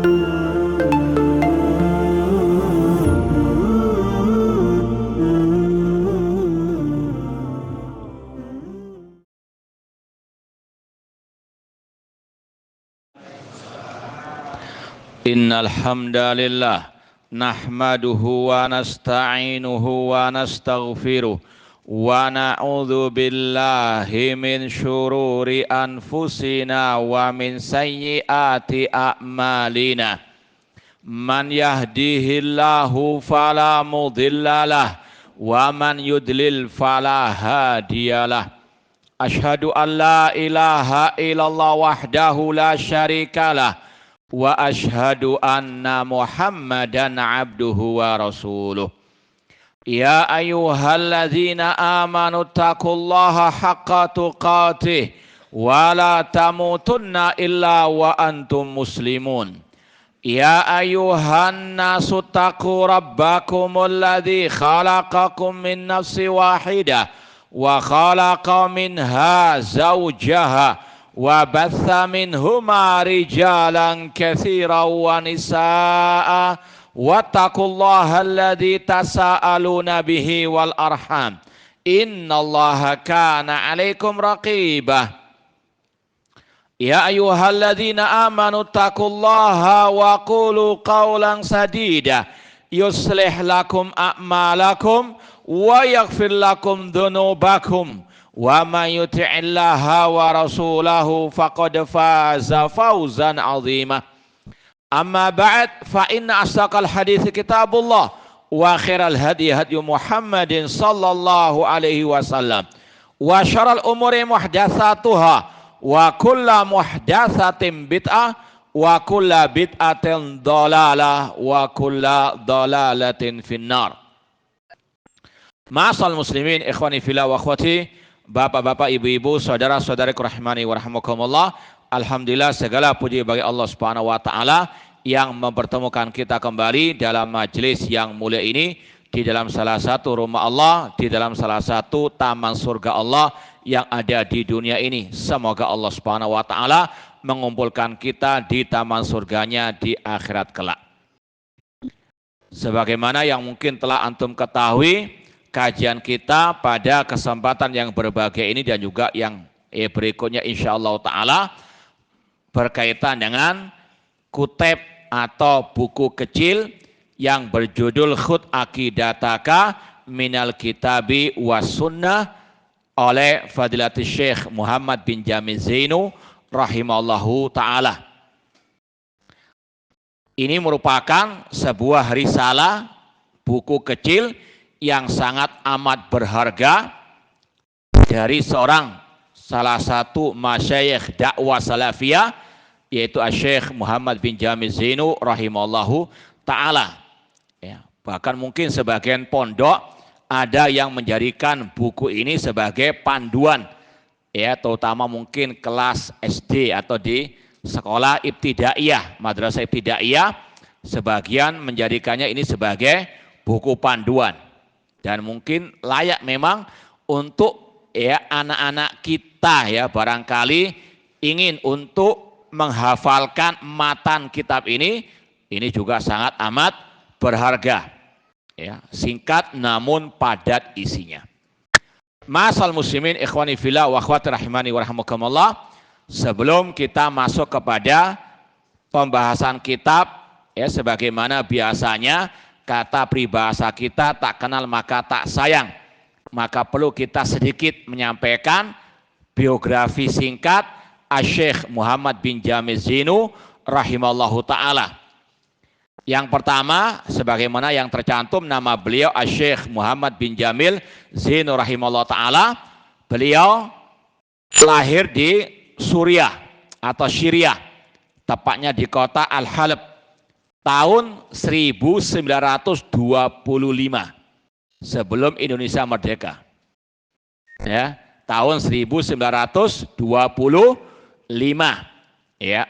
Innal hamdalillah nahmaduhu wa nasta'inuhu wa nastaghfiruh wa na'udzu billahi min syururi anfusina wa min sayyiati a'malina. Man yahdihillahu fala mudhillalah wa man yudlil fala hadiyalah. Asyhadu an la ilaha illallah wahdahu la syarikalah wa asyhadu anna Muhammadan abduhu wa rasuluh. Ya ayyuhalladzina amanu taqullaha haqqa tuqatih wa la tamutunna illa wa antum muslimun. Ya ayyuhan nasu taqu rabbakumul ladzi khalaqakum min nafsin wahidah wa khalaqa minha zawjaha wa batha minhuma rijalan katsiran wa nisaa wattaqullaha alladzi tasaaluna bihi wal arham innallaha kana 'alaikum raqibah. Ya ayyuhalladzina amanu taqullaha wa qulu qawlan sadida yuslih lakum a'malakum wa yaghfir lakum dhunubakum wa man yuti'illaha wa rasulahu faqad faza fawzan 'azima. Amma ba'd, fa inna asdaqal hadits kitabullah wa khairal hadi hadi Muhammadin sallallahu alaihi wasallam wa syarrul umuri muhdatsatuha wa kullu muhdatsatin bid'ah wa kullu bid'atin dhalalah wa kullu dhalalatin finnar. Ma'asal muslimin ikhwani fillah wa akhwati, bapak-bapak, ibu-ibu, saudara-saudariku rahimani wa rahimakumullah. Alhamdulillah, segala puji bagi Allah Subhanahu wa taala yang mempertemukan kita kembali dalam majelis yang mulia ini di dalam salah satu rumah Allah, di dalam salah satu taman surga Allah yang ada di dunia ini. Semoga Allah Subhanahu wa taala mengumpulkan kita di taman surganya di akhirat kelak. Sebagaimana yang mungkin telah antum ketahui, kajian kita pada kesempatan yang berbahagia ini dan juga yang berikutnya insyaallah ta'ala berkaitan dengan kutip atau buku kecil yang berjudul Khud Aqidataka Minal Kitabi Was Sunnah oleh Fadilatul Syekh Muhammad bin Jamil Zainu rahimallahu ta'ala. Ini merupakan sebuah risalah buku kecil yang sangat amat berharga dari salah satu masyayikh dakwah salafiyah, yaitu Syekh Muhammad bin Jamil Zainu rahimallahu ta'ala. Ya, bahkan mungkin sebagian pondok ada yang menjadikan buku ini sebagai panduan, ya, terutama mungkin kelas SD atau di sekolah ibtidaiyah, madrasah ibtidaiyah, sebagian menjadikannya ini sebagai buku panduan. Dan mungkin layak memang untuk ya anak-anak kita ya barangkali ingin untuk menghafalkan matan kitab ini juga sangat amat berharga. Ya, singkat namun padat isinya. Ma'asal muslimin ikhwani fillah wa akhwati rahimani wa rahimakumullah, sebelum kita masuk kepada pembahasan kitab, ya sebagaimana biasanya kata peribahasa kita, tak kenal maka tak sayang. Maka perlu kita sedikit menyampaikan biografi singkat Syekh Muhammad bin Jamil Zainu rahimallahu ta'ala. Yang pertama, sebagaimana yang tercantum nama beliau Syekh Muhammad bin Jamil Zainu rahimallahu ta'ala. Beliau lahir di Suriah atau Syria, tepatnya di kota Al-Halab, tahun 1925 sebelum Indonesia merdeka. Ya, tahun 1925 ya.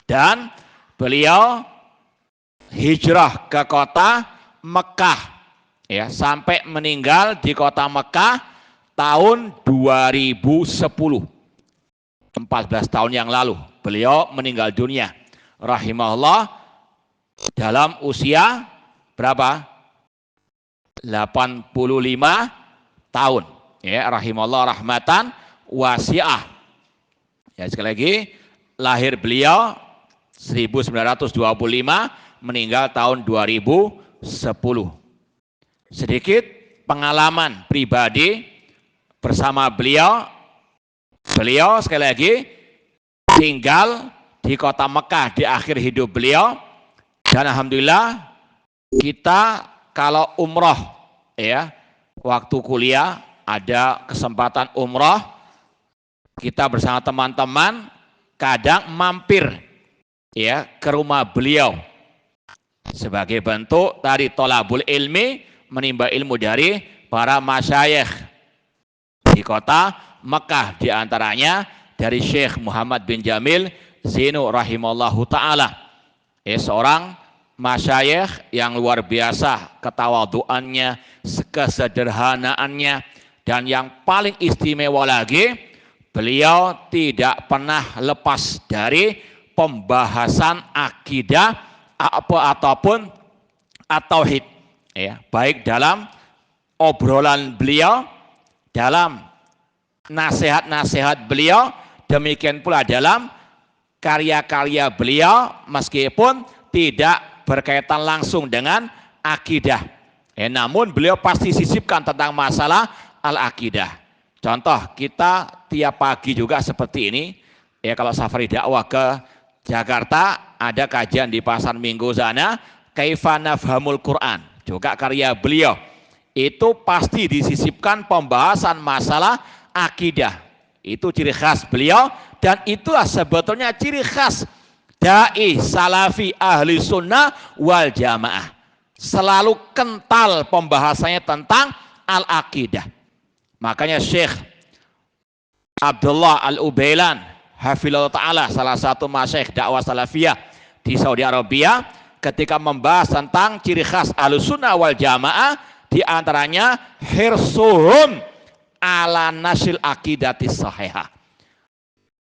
Dan beliau hijrah ke kota Mekah ya, sampai meninggal di kota Mekah tahun 2010. 14 tahun yang lalu beliau meninggal dunia. rahimahullah dalam usia berapa? 85 tahun. Ya, rahimahullah rahmatan wasi'ah. Ya, sekali lagi, lahir beliau 1925, meninggal tahun 2010. Sedikit pengalaman pribadi bersama beliau. Beliau sekali lagi tinggal di kota Mekah di akhir hidup beliau, dan alhamdulillah kita kalau umroh, ya, waktu kuliah ada kesempatan umroh, kita bersama teman-teman kadang mampir, ya, ke rumah beliau sebagai bentuk tadi tolabul ilmi, menimba ilmu dari para masyayikh di kota Mekah, diantaranya dari Syekh Muhammad bin Jamil Zainu rahimallahu ta'ala, seorang masyayikh yang luar biasa ketawaduannya, kesederhanaannya, dan yang paling istimewa lagi, beliau tidak pernah lepas dari pembahasan akidah ataupun at-tauhid, ya, baik dalam obrolan beliau, dalam nasihat-nasihat beliau, demikian pula dalam karya-karya beliau, meskipun tidak berkaitan langsung dengan akidah, namun beliau pasti sisipkan tentang masalah al-akidah. Contoh, kita tiap pagi juga seperti ini, ya, kalau safari dakwah ke Jakarta, ada kajian di Pasar Minggu sana, Kaifa Nafhamul Quran, juga karya beliau. Itu pasti disisipkan pembahasan masalah akidah. Itu ciri khas beliau, dan itulah sebetulnya ciri khas dai salafi ahli sunnah wal jamaah. Selalu kental pembahasannya tentang al-akidah. Makanya Syekh Abdullah Al-Ubailan hafizallahu ta'ala, salah satu masyayikh dakwah salafiyah di Saudi Arabia, ketika membahas tentang ciri khas ahli sunnah wal jamaah, diantaranya hirsuhum ala nasil akidatis sahihah.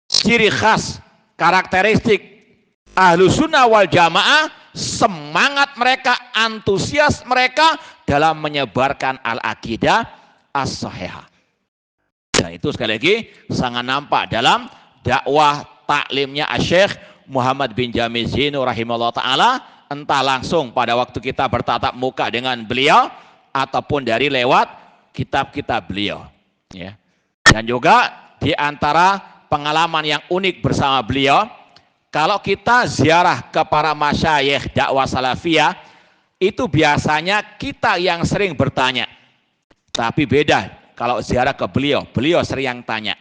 Ciri khas karakteristik ahlu sunnah wal jamaah, semangat mereka, antusias mereka dalam menyebarkan al-akidah as-sahihah. Dan itu sekali lagi sangat nampak dalam dakwah taklimnya Syekh Muhammad bin Jamil Zainu rahimahullah ta'ala, entah langsung pada waktu kita bertatap muka dengan beliau, ataupun dari lewat kitab-kitab beliau, ya. Dan juga di antara pengalaman yang unik bersama beliau, kalau kita ziarah ke para masyayikh dakwah salafiyah, itu biasanya kita yang sering bertanya. Tapi beda kalau ziarah ke beliau, beliau sering yang tanya,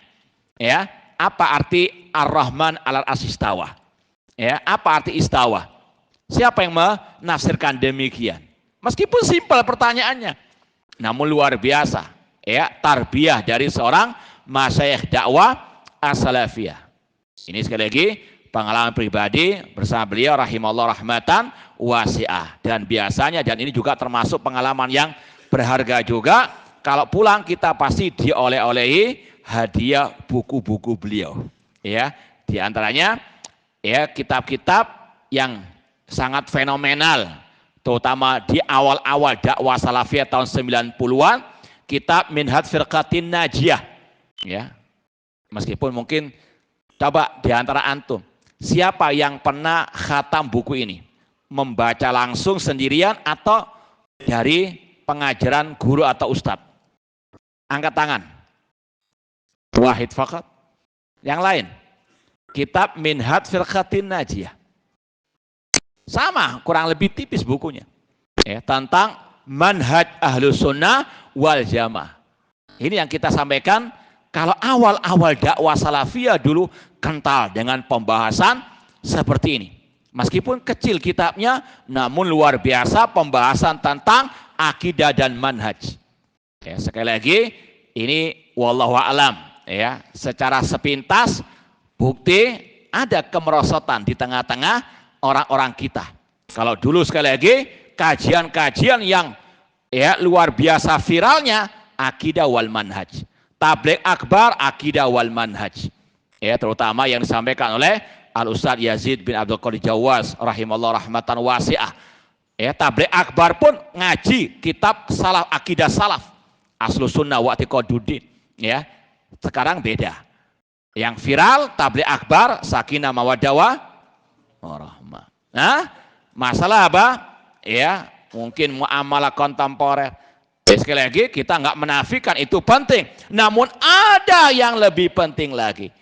ya, apa arti Ar-Rahman alal arsy istawa? Ya, apa arti istawa? Siapa yang menafsirkan demikian? Meskipun simpel pertanyaannya, namun luar biasa, ya, tarbiyah dari seorang masyayikh dakwah as-salafiyah. Ini sekali lagi pengalaman pribadi bersama beliau rahimallahu rahmatan wasi'ah. Dan biasanya, dan ini juga termasuk pengalaman yang berharga juga, kalau pulang kita pasti dioleh-olehi hadiah buku-buku beliau, ya. Di antaranya, ya, kitab-kitab yang sangat fenomenal, terutama di awal-awal dakwah salafiyah tahun 90-an, kitab Minhaj Firqatin Najiyah, ya. Meskipun mungkin, coba di antara antum, siapa yang pernah khatam buku ini? Membaca langsung sendirian atau dari pengajaran guru atau ustadz? Angkat tangan. Wahid fakat. Yang lain? Kitab Minhaj Firqatin Najiyah. Sama, kurang lebih tipis bukunya, ya, tentang manhaj ahlus sunnah wal jamaah. Ini yang kita sampaikan, kalau awal-awal dakwah salafiyah dulu kental dengan pembahasan seperti ini. Meskipun kecil kitabnya, namun luar biasa pembahasan tentang akidah dan manhaj. Ya, sekali lagi, ini wallahu a'lam, ya, secara sepintas bukti ada kemerosotan di tengah-tengah orang-orang kita. Kalau dulu sekali lagi kajian-kajian yang, ya, luar biasa viralnya akidah wal manhaj. Tabligh akbar akidah wal manhaj. Ya, terutama yang disampaikan oleh Al-Ustadz Yazid bin Abdul Qadir Jawas rahimallahu rahmatan wasi'ah. Ya, tabligh akbar pun ngaji kitab salaf, akidah salaf, Aslus Sunnah wa I'tiqaduddin. Ya, sekarang beda. Yang viral tabligh akbar sakinah mawaddah warahmah. Nah, masalah apa? Ya, mungkin muamalah kontemporer. Sekali lagi kita nggak menafikan itu penting, namun ada yang lebih penting lagi,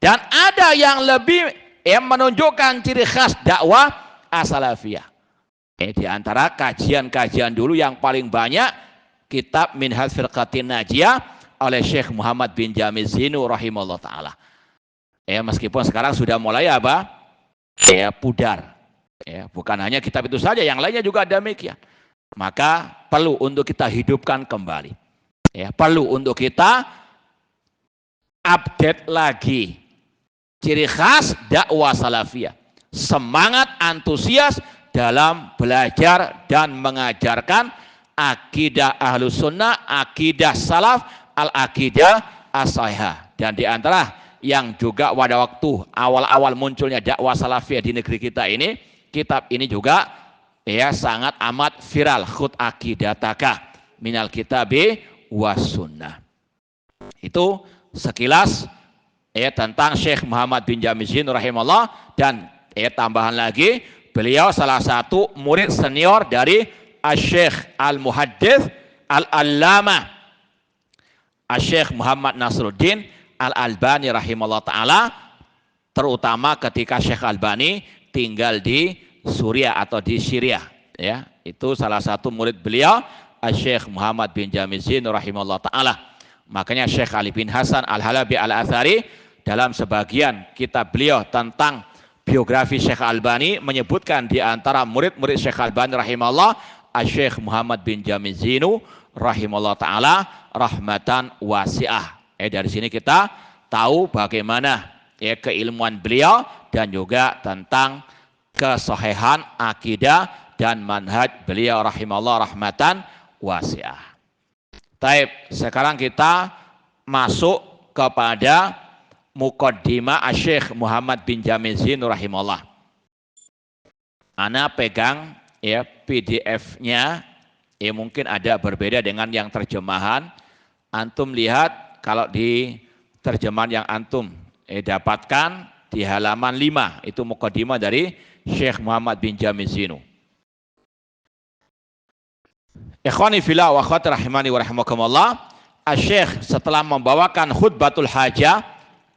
dan ada yang lebih menunjukkan ciri khas dakwah as-salafiyah. Di antara kajian-kajian dulu yang paling banyak kitab Minhaj Firqatin Najiyah oleh Syekh Muhammad bin Jamil Zinu rahimahullah taala. Meskipun sekarang sudah mulai apa? Pudar. Bukan hanya kitab itu saja, yang lainnya juga demikian. Maka perlu untuk kita hidupkan kembali. Perlu untuk kita update lagi ciri khas dakwah salafiyah. Semangat antusias dalam belajar dan mengajarkan akidah Ahlus Sunnah, akidah salaf, al-akidah as-sahihah. Dan di antara yang juga pada waktu awal-awal munculnya dakwah salafiyah di negeri kita ini, kitab ini juga sangat amat viral, khut aqidataka minal kitabi was sunnah. Itu sekilas tentang Syekh Muhammad bin Jamil Zin rahimahullah, dan tambahan lagi beliau salah satu murid senior dari Asy-Syaikh Al-Muhaddits Al-Allamah Asy-Syaikh Muhammad Nasruddin Al-Albani rahimahullah taala, terutama ketika Syekh Albani tinggal di Suriah atau di Syria. Itu salah satu murid beliau, Syekh Muhammad bin Jamil Zin rahimahullah taala. Makanya Syekh Ali bin Hasan Al-Halabi Al-Athari dalam sebagian kitab beliau tentang biografi Syekh Albani menyebutkan di antara murid-murid Syekh Albani rahimahullah Syekh Muhammad bin Jamil Zinu rahimahullah taala rahmatan wasi'ah. Dari sini kita tahu bagaimana keilmuan beliau dan juga tentang kesohihan akidah dan manhaj beliau rahimahullah rahmatan wasi'ah. Taib, sekarang kita masuk kepada muqaddimah Syekh Muhammad bin Jamil Zin rahimahullah. Ana pegang PDF-nya, mungkin ada berbeda dengan yang terjemahan. Antum lihat kalau di terjemahan yang antum dapatkan di halaman 5, itu muqaddimah dari Syekh Muhammad bin Jamil Zinu. Ikhwani fillah wa akhwati rahimani wa rahimakumullah, Syekh setelah membawakan khutbatul hajah,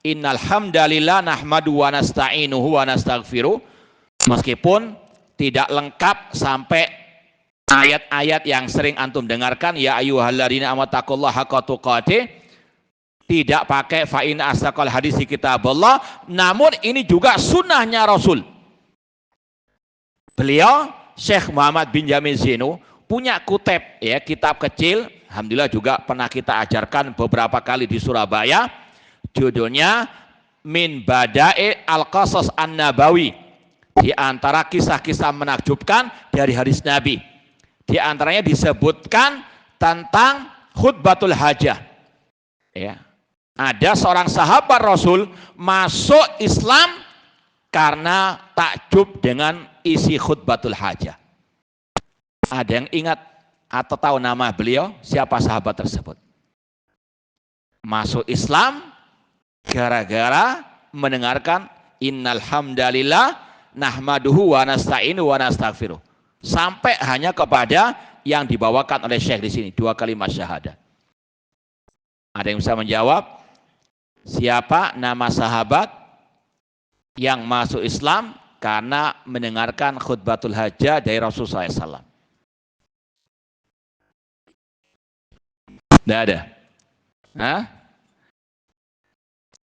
innal hamdalillah nahmadu wa nasta'inuhu wa nastaghfiruh, meskipun tidak lengkap sampai ayat-ayat yang sering antum dengarkan, ya ayyuhalladzina amanu taqullaha haqqa tuqatih, tidak pakai fa in asdaqal hadisi kitabullah, namun ini juga sunnahnya Rasul. Beliau Syekh Muhammad bin Jamil Zinu punya kutip, kitab kecil, alhamdulillah juga pernah kita ajarkan beberapa kali di Surabaya, judulnya Min Bada'i Al-Qasas An-Nabawi, di antara kisah-kisah menakjubkan dari hadis Nabi. Di antaranya disebutkan tentang khutbatul hajah. Ada seorang sahabat Rasul masuk Islam karena takjub dengan isi khutbatul hajah. Ada yang ingat atau tahu nama beliau? Siapa sahabat tersebut? Masuk Islam gara-gara mendengarkan innal hamdalillah nahmaduhu wa nasta'inu wa nastaghfiruh. Sampai hanya kepada yang dibawakan oleh Syekh di sini, 2 kalimat syahadat. Ada yang bisa menjawab? Siapa nama sahabat yang masuk Islam karena mendengarkan khutbatul hajah dari Rasulullah SAW? Tidak ada.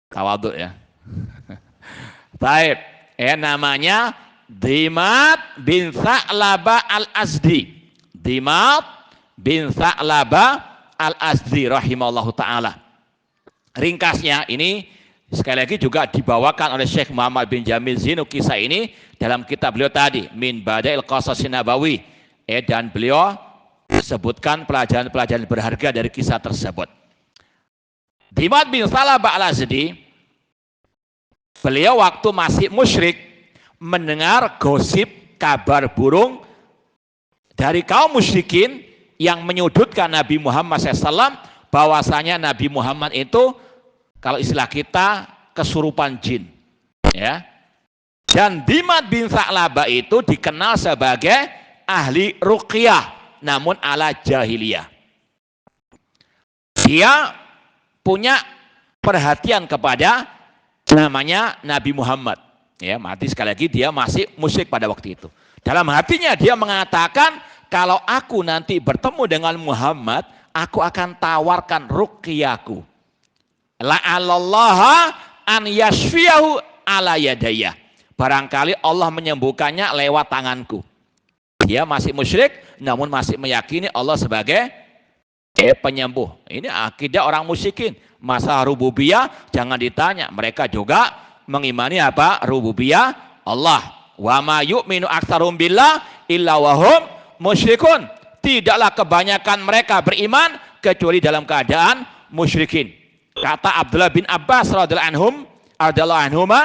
Tawadhu ya. Baik, namanya Dimat bin Tha'laba Al-Azdi. Dimat bin Tha'laba Al-Azdi rahimahullahu ta'ala. Ringkasnya ini sekali lagi juga dibawakan oleh Syekh Muhammad bin Jamil Zinu, kisah ini dalam kitab beliau tadi, Min Bada'il Qasasin Nabawi. Dan beliau sebutkan pelajaran-pelajaran berharga dari kisah tersebut. Dimat bin Tha'laba Al-Azdi Beliau waktu masih musyrik mendengar gosip kabar burung dari kaum musyrikin yang menyudutkan Nabi Muhammad SAW, bahwasanya Nabi Muhammad itu kalau istilah kita kesurupan jin, ya. Dan Dimad bin Sa'labah itu dikenal sebagai ahli ruqyah, namun ala jahiliyah. Dia punya perhatian kepada namanya Nabi Muhammad. Ya, mati sekali lagi dia masih musyrik pada waktu itu. Dalam hatinya dia mengatakan, kalau aku nanti bertemu dengan Muhammad, aku akan tawarkan ruqyaku. La'allallaha an yashfiyahu ala yadayya. Barangkali Allah menyembuhkannya lewat tanganku. Dia masih musyrik, namun masih meyakini Allah sebagai penyembuh. Ini akidah orang musyrikin. Masalah rububiyah jangan ditanya. Mereka juga mengimani apa? Rububiyah Allah. Wa ma yu'minu aktsarum billah illa wahum musyrikun. Tidaklah kebanyakan mereka beriman kecuali dalam keadaan musyrikin. Kata Abdullah bin Abbas radhiyallahu anhuma,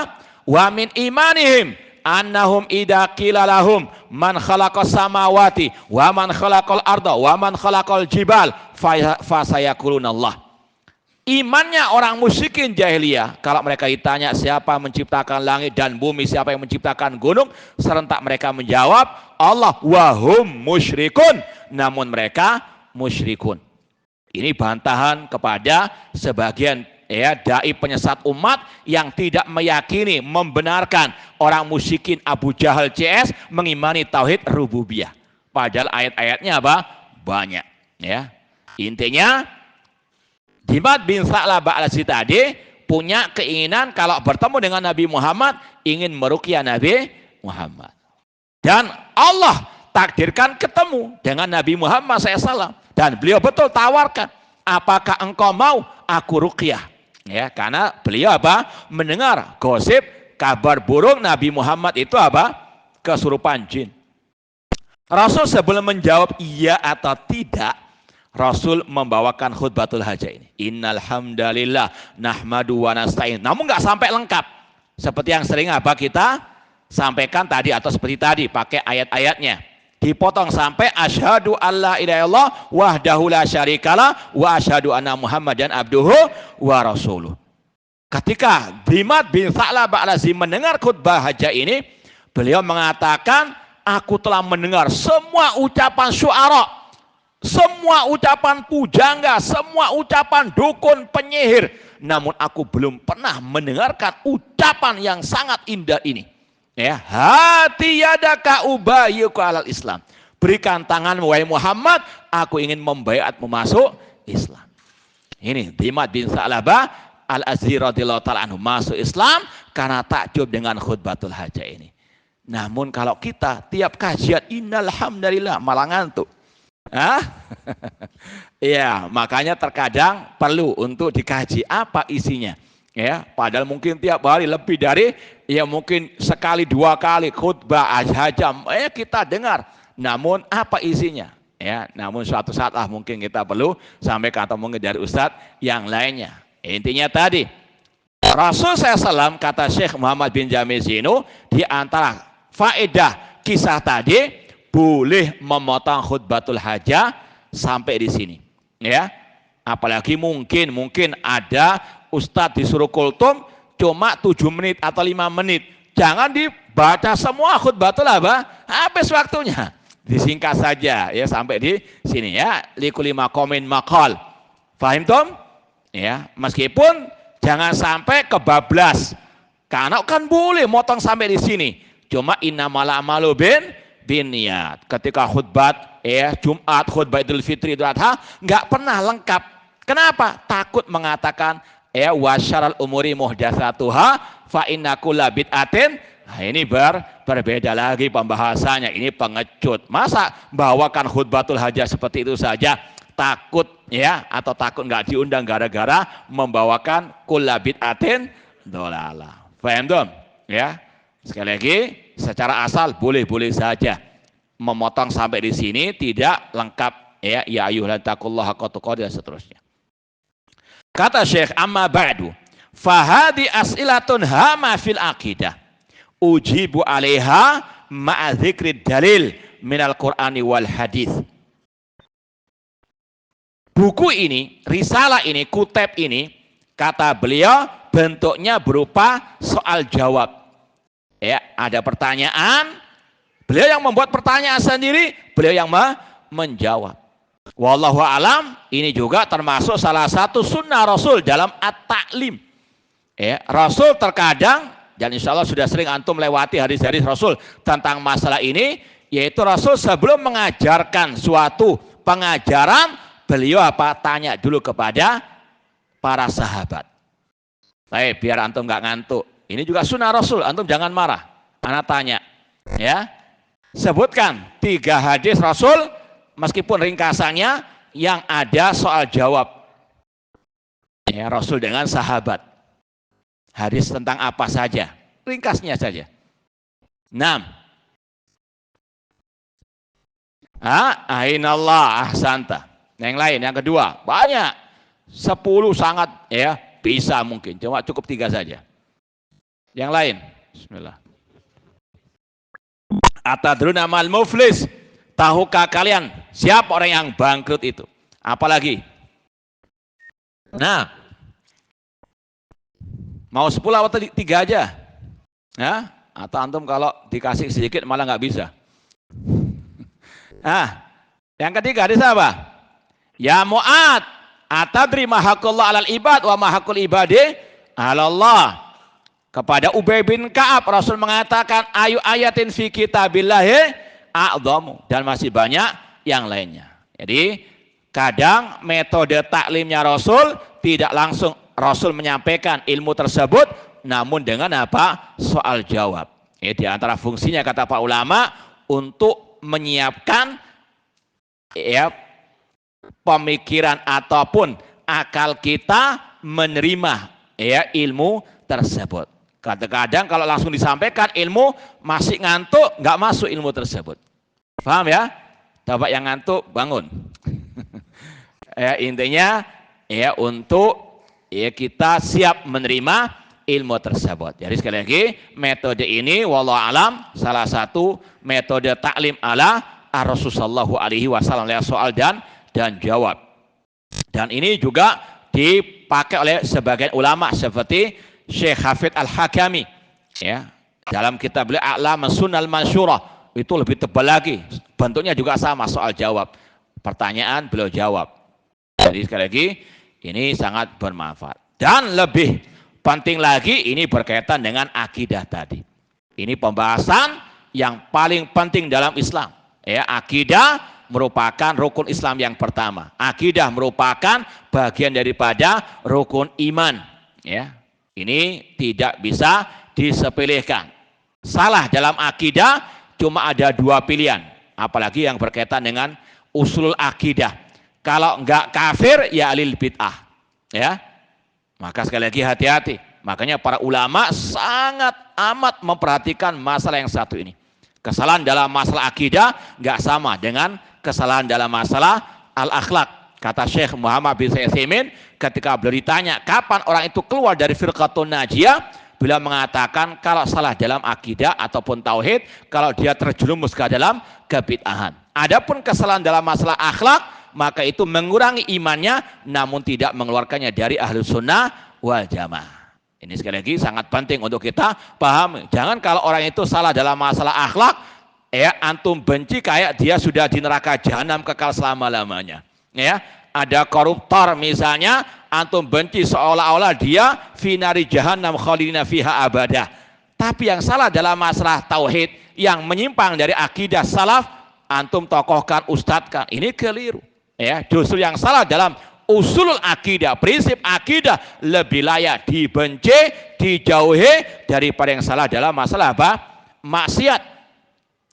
wa min imanihim annahum idza qila lahum man khalaqas samawati wa man khalaqal arda wa man khalaqal jibal fa sayaquluna Allah. Imannya orang musyrikin jahiliyah, kalau mereka ditanya siapa menciptakan langit dan bumi, siapa yang menciptakan gunung, serentak mereka menjawab Allah. Wahum musyrikun, namun mereka musyrikun. Ini bantahan kepada sebagian dai penyesat umat yang tidak meyakini, membenarkan orang musyrikin Abu Jahal CS mengimani tauhid rububiyah. Padahal ayat-ayatnya apa? Banyak. Ya, intinya Dimad bin Sa'labah al-Azdi tadi punya keinginan kalau bertemu dengan Nabi Muhammad ingin meruqyah Nabi Muhammad. Dan Allah takdirkan ketemu dengan Nabi Muhammad SAW. Dan beliau betul tawarkan, apakah engkau mau aku ruqyah? Ya, karena beliau apa? Mendengar gosip kabar burung Nabi Muhammad itu apa? Kesurupan jin. Rasul sebelum menjawab iya atau tidak, Rasul membawakan khutbatul hajah ini. Innal hamdalillah nahmadu wa nasta'in. Namun nggak sampai lengkap. Seperti yang sering apa kita sampaikan tadi atau seperti tadi pakai ayat-ayatnya. Dipotong sampai asyhadu alla ilaha illallah wahdahu la syarikalah wa asyhadu anna Muhammadan abduhu wa rasuluh. Ketika Dimad bin Sa'labah al-Azdi mendengar khutbah hajah ini, beliau mengatakan, aku telah mendengar semua ucapan syu'ara, semua ucapan pujangga, semua ucapan dukun, penyihir. Namun aku belum pernah mendengarkan ucapan yang sangat indah ini. Ya, hati yadaka ubayyuka alal Islam. Berikan tangan wahai Muhammad, aku ingin membaiatmu masuk Islam. Ini Dimad bin Sa'labah al-Azdi radhiyallahu ta'ala anhu masuk Islam karena takjub dengan khutbatul hajah ini. Namun kalau kita tiap kajian innal hamdalillah malah ngantuk. Ya, makanya terkadang perlu untuk dikaji apa isinya. Ya, padahal mungkin tiap hari lebih dari mungkin sekali dua kali khutbah hajah kita dengar. Namun apa isinya? Ya, namun suatu saat mungkin kita perlu sampaikan atau mungkin dari ustadz yang lainnya. Intinya tadi Rasul SAW kata Syekh Muhammad bin Jamil Zinu, di antara faedah kisah tadi boleh memotong khutbatul hajah sampai di sini, ya. Apalagi mungkin ada ustadz disuruh kultum cuma 7 menit atau 5 menit. Jangan dibaca semua khutbatul habis waktunya. Disingkat saja ya sampai di sini ya. Likuli makomin makal. Fahim tom? Ya, meskipun jangan sampai kebablas. Karena kan boleh motong sampai di sini. Cuma innamal a'malu biniat. Ketika khutbah Jumat, khutbah Idul Fitri, Idul Adha nggak pernah lengkap. Kenapa? Takut mengatakan wasyaral umuri muhdatsatuha fa inna kulla bid'atin. Nah, ini berbeda lagi pembahasannya. Ini pengecut. Masa bawakan khutbatul hajah seperti itu saja? Takut atau takut nggak diundang gara-gara membawakan kulla bid'atin dolalah. Paham dong? Ya. Sekali lagi, secara asal boleh-boleh saja. Memotong sampai di sini tidak lengkap ya ayyuhalladzina taqullaha haqqa tuqatih dan seterusnya. Kata Syekh, amma ba'du Fahadi as'ilatun hama fil aqidah. Ujibu 'alaiha ma'a dzikri dalil minal Qur'ani wal hadis. Buku ini, risalah ini, kutip ini, kata beliau bentuknya berupa soal jawab. Ya, ada pertanyaan, beliau yang membuat pertanyaan sendiri, beliau yang menjawab. Wallahu alam, ini juga termasuk salah satu sunnah Rasul dalam at-ta'lim. Ya, Rasul terkadang, dan insya Allah sudah sering antum lewati hadis-hadis Rasul tentang masalah ini, yaitu Rasul sebelum mengajarkan suatu pengajaran, beliau tanya dulu kepada para sahabat. Baik, biar antum nggak ngantuk. Ini juga sunnah Rasul, antum jangan marah. Anak tanya, ya, sebutkan 3 hadis Rasul, meskipun ringkasannya yang ada soal jawab. Ya, Rasul dengan sahabat. Hadis tentang apa saja, ringkasnya saja. 6. Ainallah ahsanta. Yang lain, yang kedua, banyak. 10 sangat ya bisa mungkin, cuma cukup 3 saja. Yang lain, bismillah. Atadruna mal muflis, tahukah kalian siapa orang yang bangkrut itu? Apalagi? Nah, mau 10 atau 3 aja? Ya? Atau antum kalau dikasih sedikit malah nggak bisa? Nah, yang ketiga hadis apa? Ya Mu'ad, atadri ma haqqullah 'alal ibad wa ma haqqul ibadi 'alallah. Kepada Ubay bin Ka'ab Rasul mengatakan ayu ayatin fi kitabillahi a'dhamu, dan masih banyak yang lainnya. Jadi kadang metode taklimnya Rasul tidak langsung Rasul menyampaikan ilmu tersebut, namun dengan apa? Soal jawab. Di antara fungsinya kata para ulama untuk menyiapkan ya pemikiran ataupun akal kita menerima ya ilmu tersebut. Kadang-kadang kalau langsung disampaikan ilmu masih ngantuk, nggak masuk ilmu tersebut. Paham ya? Coba yang ngantuk bangun. Ya, intinya ya untuk ya kita siap menerima ilmu tersebut. Jadi sekali lagi metode ini wallahu alam salah satu metode taklim ala Rasulullah SAW, soal dan jawab. Dan ini juga dipakai oleh sebagian ulama seperti Syekh Hafidz Al-Hakami ya, dalam kitab beliau A'lam Sunnal Mansyurah, itu lebih tebal lagi, bentuknya juga sama, soal jawab, pertanyaan beliau jawab. Jadi sekali lagi ini sangat bermanfaat. Dan lebih penting lagi ini berkaitan dengan akidah tadi. Ini pembahasan yang paling penting dalam Islam ya. Akidah merupakan rukun Islam yang pertama. Akidah merupakan bagian daripada rukun iman ya. Ini tidak bisa disepelekan. Salah dalam akidah cuma ada 2 pilihan, apalagi yang berkaitan dengan usul akidah. Kalau enggak kafir ya alil bid'ah ya. Maka sekali lagi hati-hati. Makanya para ulama sangat amat memperhatikan masalah yang satu ini. Kesalahan dalam masalah akidah enggak sama dengan kesalahan dalam masalah al-akhlak. Kata Syekh Muhammad bin Utsaimin ketika beliau ditanya kapan orang itu keluar dari firqatun najiyah, beliau mengatakan kalau salah dalam akidah ataupun tauhid, kalau dia terjerumus ke dalam kebid'ahan. Adapun kesalahan dalam masalah akhlak, maka itu mengurangi imannya namun tidak mengeluarkannya dari ahlus sunnah wal jamaah. Ini sekali lagi sangat penting untuk kita paham. Jangan kalau orang itu salah dalam masalah akhlak ya antum benci kayak dia sudah di neraka jahanam kekal selama-lamanya. Ya, ada koruptor misalnya, antum benci seolah-olah dia finari jahannam khalidina fiha abadah. Tapi yang salah dalam masalah tauhid, yang menyimpang dari akidah salaf, antum tokohkan, ustadzkan, ini keliru. Ya, justru yang salah dalam usulul akidah, prinsip akidah lebih layak dibenci, dijauhi daripada yang salah dalam masalah apa? Maksiat.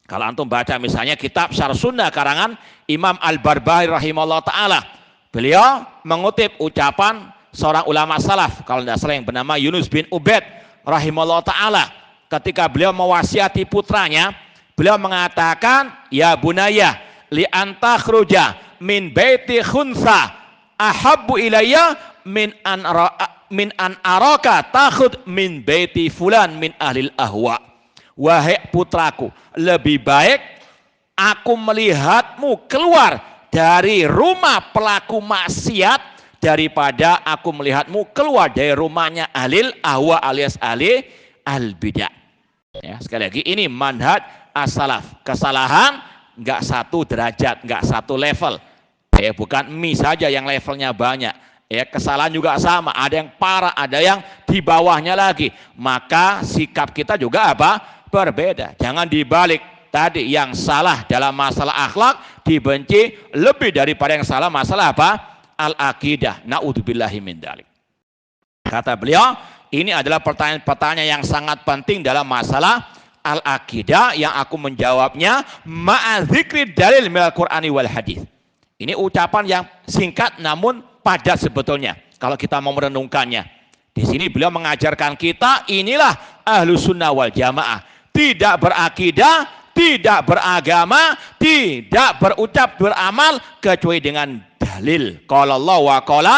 Kalau antum baca misalnya kitab Syarh Sunnah karangan Imam Al-Barbahari rahimahullah ta'ala, beliau mengutip ucapan seorang ulama salaf, kalau tidak salah yang bernama Yunus bin Ubaid rahimahullah ta'ala, ketika beliau mewasiati putranya, beliau mengatakan, ya bunaya li antakhruja min baiti khunsa ahabbu ilayya min an araka takhud min baiti fulan min ahlil ahwa. Wahai putraku, lebih baik aku melihatmu keluar dari rumah pelaku maksiat daripada aku melihatmu keluar dari rumahnya ahlil ahwa alias ahli al-bidah. Ya, sekali lagi ini manhaj as-salaf. Kesalahan nggak satu derajat, nggak satu level. Ya, bukan mie saja yang levelnya banyak. Ya, kesalahan juga sama, ada yang parah, ada yang di bawahnya lagi. Maka sikap kita juga apa? Berbeda. Jangan dibalik tadi, yang salah dalam masalah akhlak dibenci lebih daripada yang salah masalah apa? Al-aqidah. Na'udzubillahi min dzalik. Kata beliau, ini adalah pertanyaan-pertanyaan yang sangat penting dalam masalah al-aqidah yang aku menjawabnya ma'adzikri dalil minal Qur'ani wal hadis. Ini ucapan yang singkat namun padat sebetulnya kalau kita mau merenungkannya. Di sini beliau mengajarkan kita, inilah Ahlus Sunnah wal Jamaah. Tidak berakidah, tidak beragama, tidak berucap, beramal kecuali dengan dalil. Qala Allah wa qala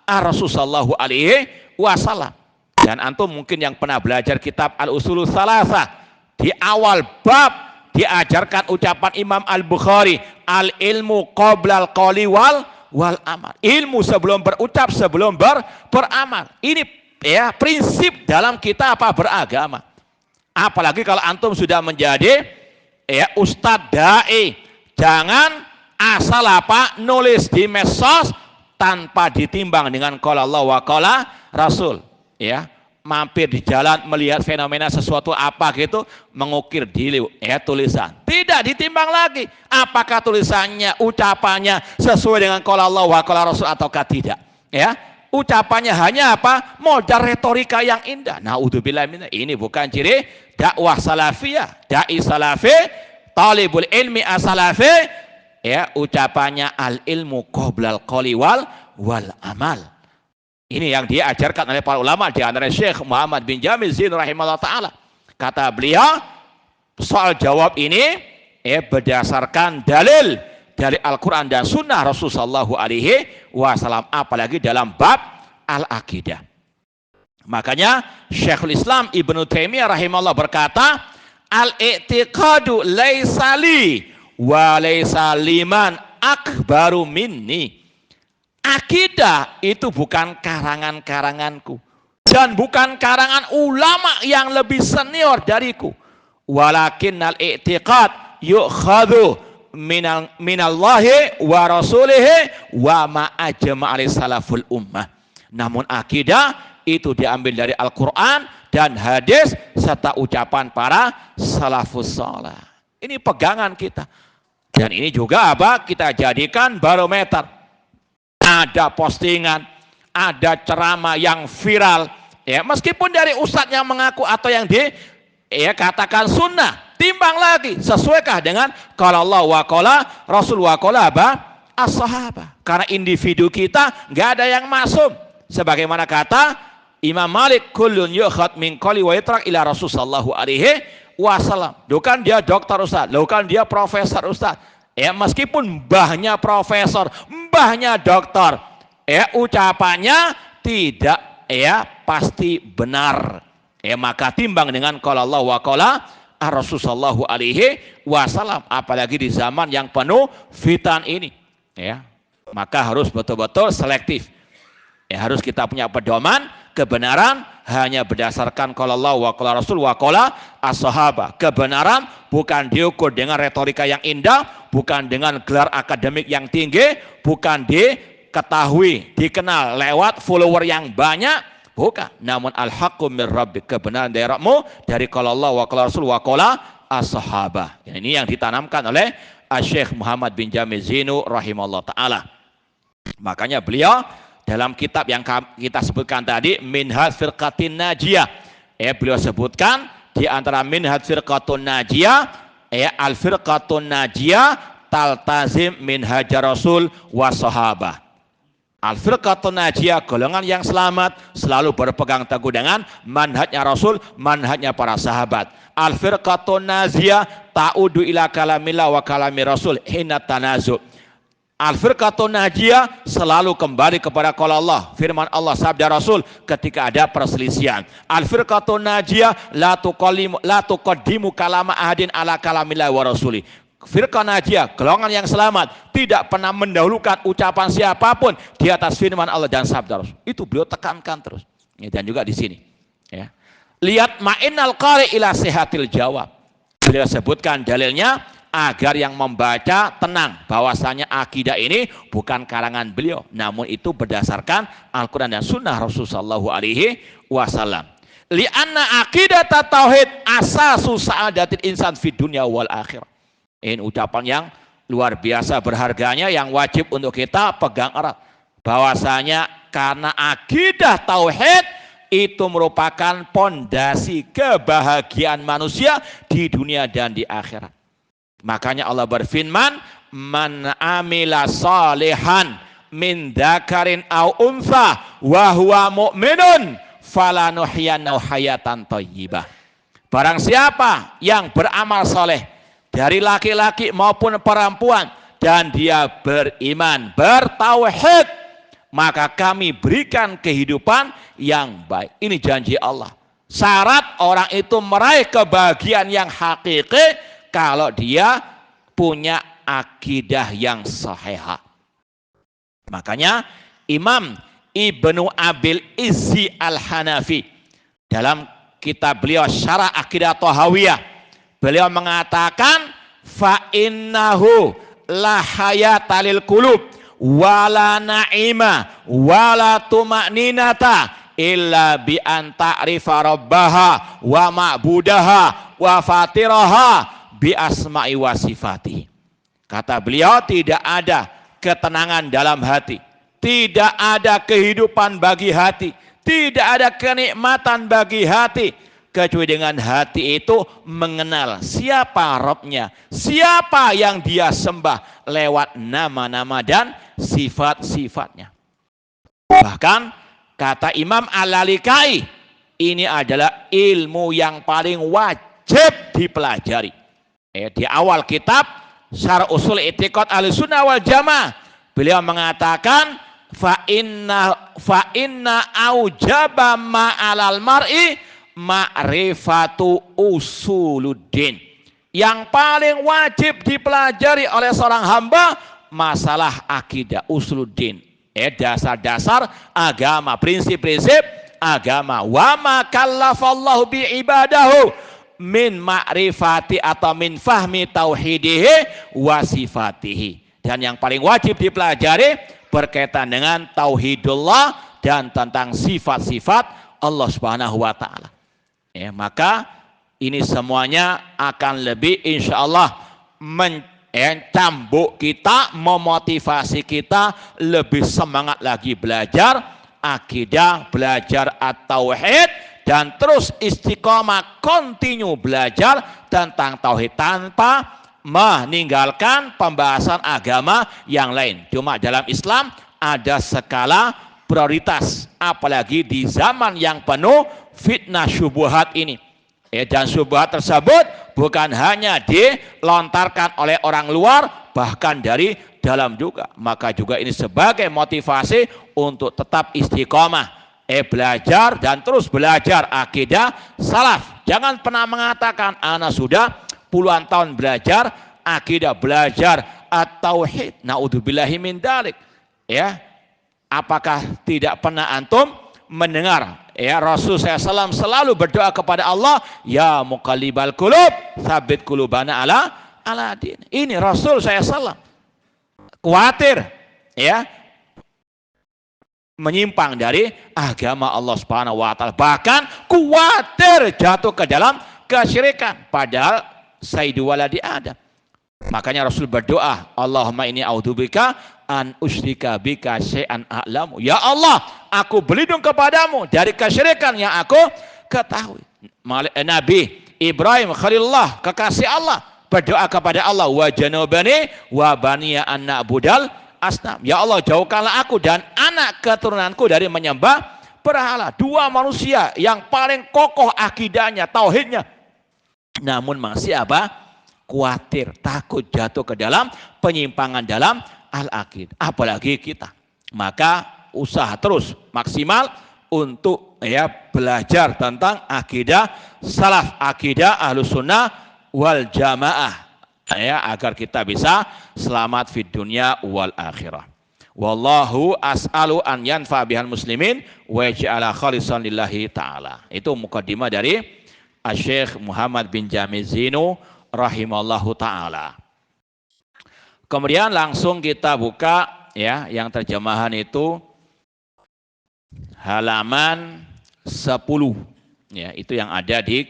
Rasul sallallahu alaihi wasallam. Dan antum mungkin yang pernah belajar kitab Al-Usulus Salasah, di awal bab diajarkan ucapan Imam Al-Bukhari, al-ilmu qoblal qawli wal amal. Ilmu sebelum berucap, sebelum beramal. Ini ya prinsip dalam kita apa? Beragama. Apalagi kalau antum sudah menjadi ya ustadz dai, jangan asal apa nulis di medsos tanpa ditimbang dengan qala Allah wa qala Rasul. Ya, mampir di jalan melihat fenomena sesuatu apa gitu, mengukir di ya tulisan. Tidak ditimbang lagi apakah tulisannya, ucapannya sesuai dengan qala Allah wa qala Rasul ataukah tidak. Ya, ucapannya hanya apa? Modal retorika yang indah. Naudzubillah min, ini bukan ciri dakwah salafiyah. Dai salafi, talibul ilmi as-salafi, ya ucapannya al ilmu qoblal qawli wal amal. Ini yang diajarkan oleh para ulama, di antara Syekh Muhammad bin Jamil Zain rahimahullah taala. Kata beliau, soal jawab ini ya berdasarkan dalil dari Al-Quran dan Sunnah Rasulullah sallallahu alaihi wasallam, apalagi dalam bab al-aqidah. Makanya Syekhul Islam Ibnu Taimiyah rahimahullah berkata, al-i'tiqadu laisa li wa laisa liman akbaru minni. Akidah itu bukan karangan-karanganku dan bukan karangan ulama yang lebih senior dariku. Walakinnal i'tiqad yu'khadhu minallahi wa rasulihi wa ma ajma' alaihi salaful ummah. Namun akidah itu diambil dari Al-Quran dan hadis serta ucapan para salafus saleh. Ini pegangan kita. Dan ini juga apa? Kita jadikan barometer. Ada postingan, ada ceramah yang viral, ya meskipun dari ustadz yang mengaku atau yang katakan sunnah, timbang lagi sesuaikah dengan qala Allah wa qala Rasul wa qala apa? As-sahabah. Karena individu kita nggak ada yang masuk. Sebagaimana kata Imam Malik, kullun yukhad min qali wa yatrak ila Rasul sallallahu alaihi wasallam. Bukan dia dokter ustaz, bukan dia profesor ustaz. Ya meskipun mbahnya profesor, mbahnya dokter, ya ucapannya tidak ya pasti benar. Ya maka timbang dengan qala Allah wa qala Rasul sallallahu alaihi wasallam, apalagi di zaman yang penuh fitan ini. Ya, maka harus betul-betul selektif. Ya, harus kita punya pedoman kebenaran hanya berdasarkan qala Allah wa qala Rasul wa qala as-sahabah. Kebenaran bukan diukur dengan retorika yang indah, bukan dengan gelar akademik yang tinggi, bukan diketahui, dikenal lewat follower yang banyak, bukan. Namun al-haqqu mir rabbik, kebenaran dari Rabbmu dari qala Allah wa qala Rasul wa qala as-sahabah. Ini yang ditanamkan oleh Syekh Muhammad bin Jamil Zainu rahimahullah taala. Makanya beliau dalam kitab yang kita sebutkan tadi, Minhaj Firqatin Najiyah, beliau sebutkan di antara Minhaj Firqatun Najiyah, al-Firqatun Najiyah taltazim minhaj Rasul wa sahabah. Al-Firqatun Najiyah, golongan yang selamat, selalu berpegang teguh dengan manhajnya Rasul, manhajnya para sahabat. Al-Firqatun Najiyah ta'udu ila kalamillah wa kalami Rasul hina tanazu. Al-firqatun najiyah selalu kembali kepada qala Allah, firman Allah, sabda Rasul ketika ada perselisihan. Al-firqatun najiyah la tuqaddimu kalama ahadin ala kalamillah wa rasuli. Firqah najiyah, golongan yang selamat, tidak pernah mendahulukan ucapan siapapun di atas firman Allah dan sabda Rasul. Itu beliau tekankan terus. Dan juga di sini. Ya. Lihat ma'innal qari ila sihatil jawab. Beliau sebutkan dalilnya agar yang membaca tenang bahwasanya akidah ini bukan karangan beliau, namun itu berdasarkan Al-Quran dan Sunnah Rasulullah SAW. Lianna aqidah tauhid asasu sa'adatil insan fid dunya wal akhirah. Ini ucapan yang luar biasa berharganya yang wajib untuk kita pegang erat. Bahwasanya karena akidah tauhid itu merupakan pondasi kebahagiaan manusia di dunia dan di akhirat. Makanya Allah berfirman, man amila salihan min dzakarin aw untha wa huwa mu'minun falanuhyiyannahu hayatan thayyibah. Barang siapa yang beramal soleh dari laki-laki maupun perempuan dan dia beriman, bertauhid, maka kami berikan kehidupan yang baik. Ini janji Allah. Syarat orang itu meraih kebahagiaan yang hakiki kalau dia punya akidah yang sahihah. Makanya Imam Ibnu Abil Izzi Al-Hanafi dalam kitab beliau Syarah Aqidah Thahawiyah, beliau mengatakan fa innahu la hayata lil qulub wala na'ima wala tuma'ninata illa bi an ta'rifa rabbaha wa ma'budaha wa fatiraha bi asma'i wa sifati. Kata beliau, tidak ada ketenangan dalam hati, tidak ada kehidupan bagi hati, tidak ada kenikmatan bagi hati kecuali dengan hati itu mengenal siapa Rabbnya, siapa yang dia sembah lewat nama-nama dan sifat-sifatnya. Bahkan kata Imam Al-Lalikai, ini adalah ilmu yang paling wajib dipelajari. Di awal kitab Syarh Ushul I'tiqad Ahlussunnah wal Jamaah, beliau mengatakan fa inna aujaba ma'alal mar'i ma'rifatu usuluddin. Yang paling wajib dipelajari oleh seorang hamba masalah akidah, usuluddin, dasar-dasar agama, prinsip-prinsip agama. Wa ma kallafallahu bi ibadahu min ma'rifati atau min fahmi tauhidihi wa sifatihi. Dan yang paling wajib dipelajari berkaitan dengan tauhidullah dan tentang sifat-sifat Allah Subhanahu wa taala. Maka ini semuanya akan lebih insyaallah mencambuk kita, memotivasi kita lebih semangat lagi belajar akidah, belajar at-tauhid, dan terus istiqomah kontinu belajar tentang tauhid tanpa meninggalkan pembahasan agama yang lain. Cuma dalam Islam ada skala prioritas, apalagi di zaman yang penuh fitnah syubhat ini. Dan syubhat tersebut bukan hanya dilontarkan oleh orang luar, bahkan dari dalam juga. Maka juga ini sebagai motivasi untuk tetap istiqomah, belajar dan terus belajar akidah salaf. Jangan pernah mengatakan ana sudah puluhan tahun belajar akidah, belajar at-tauhid. Naudzubillahi min dzalik. Apakah tidak pernah antum mendengar Rasul SAW selalu berdoa kepada Allah, ya muqallibal qulub tsabit qulubana ala din. Ini Rasul SAW khawatir menyimpang dari agama Allah Subhanahu wa taala, bahkan khawatir jatuh ke dalam kesyirikan, padahal sayyidu waladi Adam. Makanya Rasul berdoa, Allahumma inni a'udzubika an usyrika bika syai'an a'lamu. Ya Allah, aku berlindung kepadamu dari kesyirikan yang aku ketahui. Nabi Ibrahim Khalilullah, kekasih Allah, berdoa kepada Allah, wa janubani wa baniya an na'budal asnam. Ya Allah, jauhkanlah aku dan anak keturunanku dari menyembah berhala. Dua manusia yang paling kokoh akidahnya, tauhidnya, namun masih khawatir, takut jatuh ke dalam penyimpangan dalam Al-aqid. Apalagi kita. Maka usaha terus maksimal untuk belajar tentang akidah salaf, akidah Ahlus Sunnah wal Jamaah, agar kita bisa selamat fid dunya wal akhirah. Wallahu as'alu an yanfa bihal muslimin wa yaj'ala khalisan lillahi ta'ala. Itu mukadimah dari Syekh Muhammad bin Jamil Zinu rahimallahu ta'ala. Kemudian langsung kita buka yang terjemahan itu halaman 10. Itu yang ada di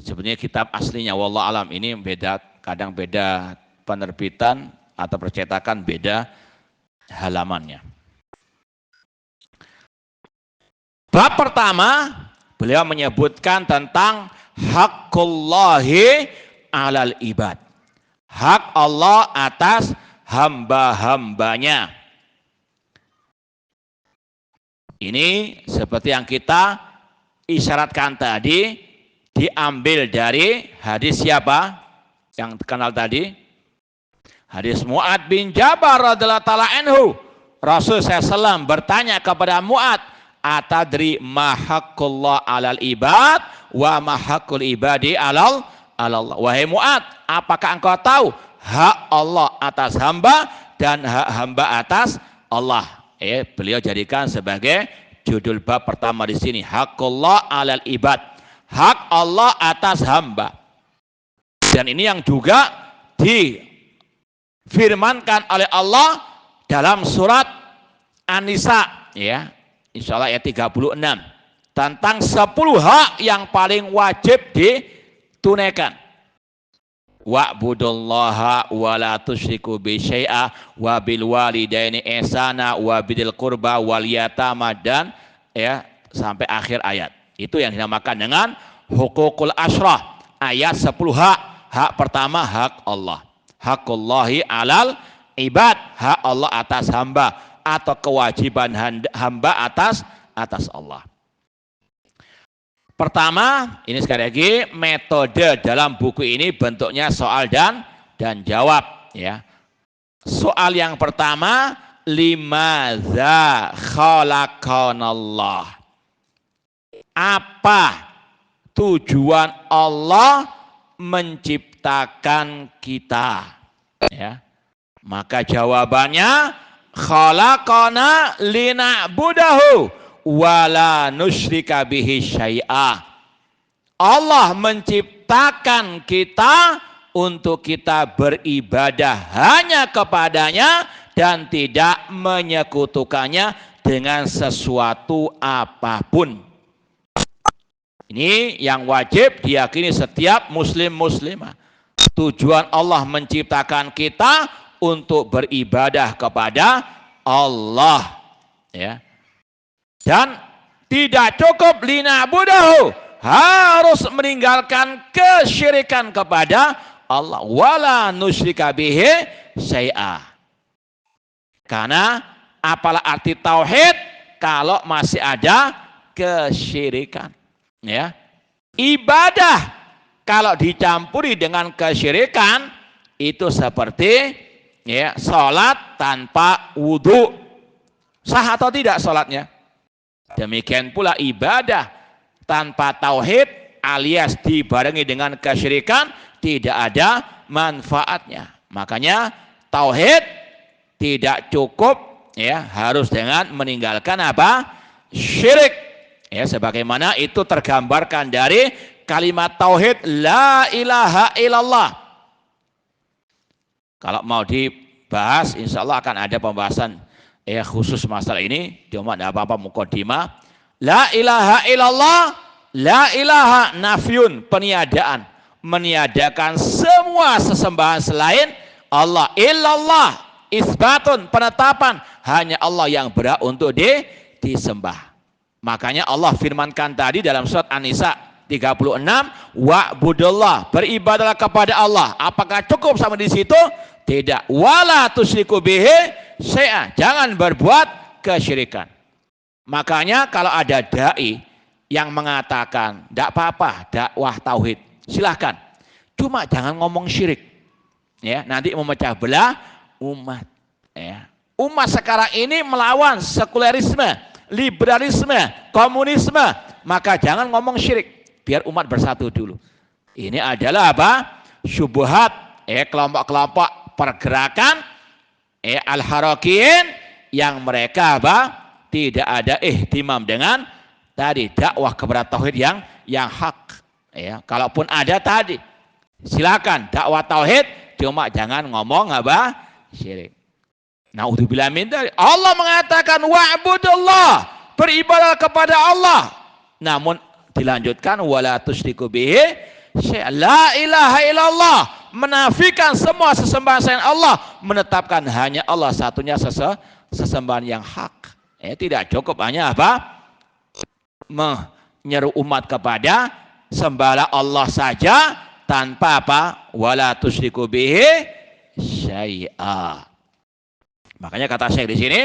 sebenarnya kitab aslinya. Wallahu alam, ini beda, kadang beda penerbitan atau percetakan, beda halamannya. Bab pertama beliau menyebutkan tentang haqqullahi alal ibad. Hak Allah atas hamba-hambanya. Ini seperti yang kita isyaratkan tadi, diambil dari hadis siapa yang terkenal tadi? Hadis Mu'ad bin Jabal radhiyallahu ta'ala anhu. Rasul SAW bertanya kepada Mu'ad, atadri ma haqqullah alal ibad wa ma haqqul ibadi alal Allah. Wahai Mu'ad, apakah engkau tahu hak Allah atas hamba dan hak hamba atas Allah? Beliau jadikan sebagai judul bab pertama di sini, haqqullah alal ibad, hak Allah atas hamba. Dan ini yang juga difirmankan oleh Allah dalam surat An-Nisa, insyaallah ayat 36, tentang 10 hak yang paling wajib ditunaikan. Wa'budullaha wa la tusyriku bi syai'a wa bil walidaini ihsana wa bidil qurba wal yatama, dan sampai akhir ayat. Itu yang dinamakan dengan hukukul asyrah, ayat 10 hak. Hak pertama hak Allah, haqqullahi alal ibad, hak Allah atas hamba atau kewajiban hamba atas Allah. Pertama, ini sekali lagi metode dalam buku ini bentuknya soal dan jawab. Soal yang pertama, limadza khalaqanallah. Apa tujuan Allah menciptakan kita? Maka jawabannya, khalaqana lina'budahu wala nusyrika bihi syai'a. Allah menciptakan kita untuk kita beribadah hanya kepadanya dan tidak menyekutukannya dengan sesuatu apapun. Ini yang wajib diyakini setiap muslim-muslimah. Tujuan Allah menciptakan kita untuk beribadah kepada Allah. Dan tidak cukup lina'budahu, harus meninggalkan kesyirikan kepada Allah. Wala nusyrika bihi syai'a. Karena apalah arti tauhid kalau masih ada kesyirikan? Ibadah kalau dicampuri dengan kesyirikan itu seperti sholat tanpa wudhu. Sah atau tidak sholatnya? Demikian pula ibadah tanpa tauhid alias dibarengi dengan kesyirikan tidak ada manfaatnya. Makanya tauhid tidak cukup, harus dengan meninggalkan apa? Syirik. Sebagaimana itu tergambarkan dari kalimat tauhid la ilaha illallah. Kalau mau dibahas, insya Allah akan ada pembahasan khusus masalah ini. Cuma tidak apa-apa mukadimah. La ilaha illallah, la ilaha nafyun, peniadaan, meniadakan semua sesembahan selain Allah. Illallah isbatun, penetapan, hanya Allah yang berhak untuk disembah. Makanya Allah firmankan tadi dalam surat An-Nisa 36, wa'budullah, beribadahlah kepada Allah. Apakah cukup sampai di situ? Tidak. Wala tusyriku bihi syai'a, jangan berbuat kesyirikan. Makanya kalau ada dai yang mengatakan tidak apa-apa dakwah tauhid, silahkan. Cuma jangan ngomong syirik. Nanti memecah belah umat. umat sekarang ini melawan sekulerisme, liberalisme, komunisme, maka jangan ngomong syirik, biar umat bersatu dulu. Ini adalah apa? Syubhat, kelompok-kelompok pergerakan al-harakiyin yang mereka apa? Tidak ada ihtimam dengan tadi dakwah kepada tauhid yang hak. Ya, kalaupun ada tadi, silakan dakwah tauhid, cuma jangan ngomong apa? Syirik. Naudzubillah min dzalik. Allah mengatakan wa'budullah, beribadah kepada Allah. Namun dilanjutkan wala tusyriku bihi syai'a. La ilaha illallah, menafikan semua sesembahan selain Allah, menetapkan hanya Allah satunya sesembahan yang hak. Tidak cukup hanya apa? Menyeru umat kepada sembahlah Allah saja tanpa apa? Wala tusyriku bihi syai'a. Makanya kata Syekh di sini,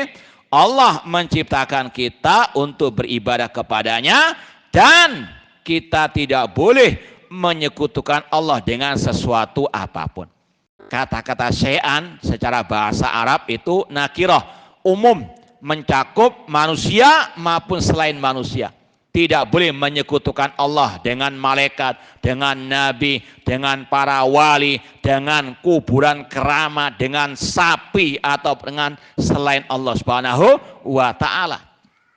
Allah menciptakan kita untuk beribadah kepadanya dan kita tidak boleh menyekutukan Allah dengan sesuatu apapun. Kata-kata syai'an secara bahasa Arab itu nakirah, umum, mencakup manusia maupun selain manusia. Tidak boleh menyekutukan Allah dengan malaikat, dengan nabi, dengan para wali, dengan kuburan keramat, dengan sapi atau dengan selain Allah Subhanahu wa taala.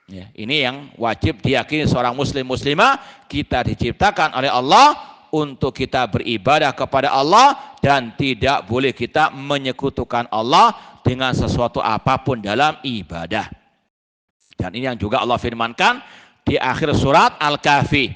Ya, ini yang wajib diyakini seorang muslim muslimah, kita diciptakan oleh Allah untuk kita beribadah kepada Allah dan tidak boleh kita menyekutukan Allah dengan sesuatu apapun dalam ibadah. Dan ini yang juga Allah firmankan di akhir surat Al-Kahfi.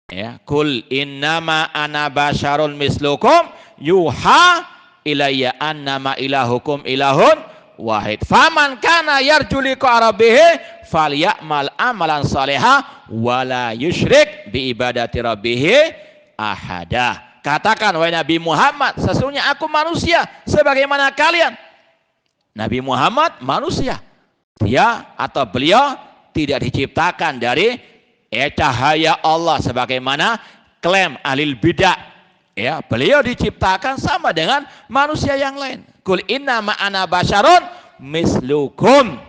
Ya, kul innama ana basyarun mislukum yuha ilayya annama ilahukum ilahun wahid. Faman kana yarju liqa rabbih falyamal amalan salihah wala yusyrik bi ibadati rabbih ahada. Katakan wahai Nabi Muhammad, sesungguhnya aku manusia sebagaimana kalian. Nabi Muhammad manusia. Dia atau beliau tidak diciptakan dari cahaya Allah sebagaimana klaim ahlul bidah. Ya, beliau diciptakan sama dengan manusia yang lain. Kul innama ana basyarun mislukum.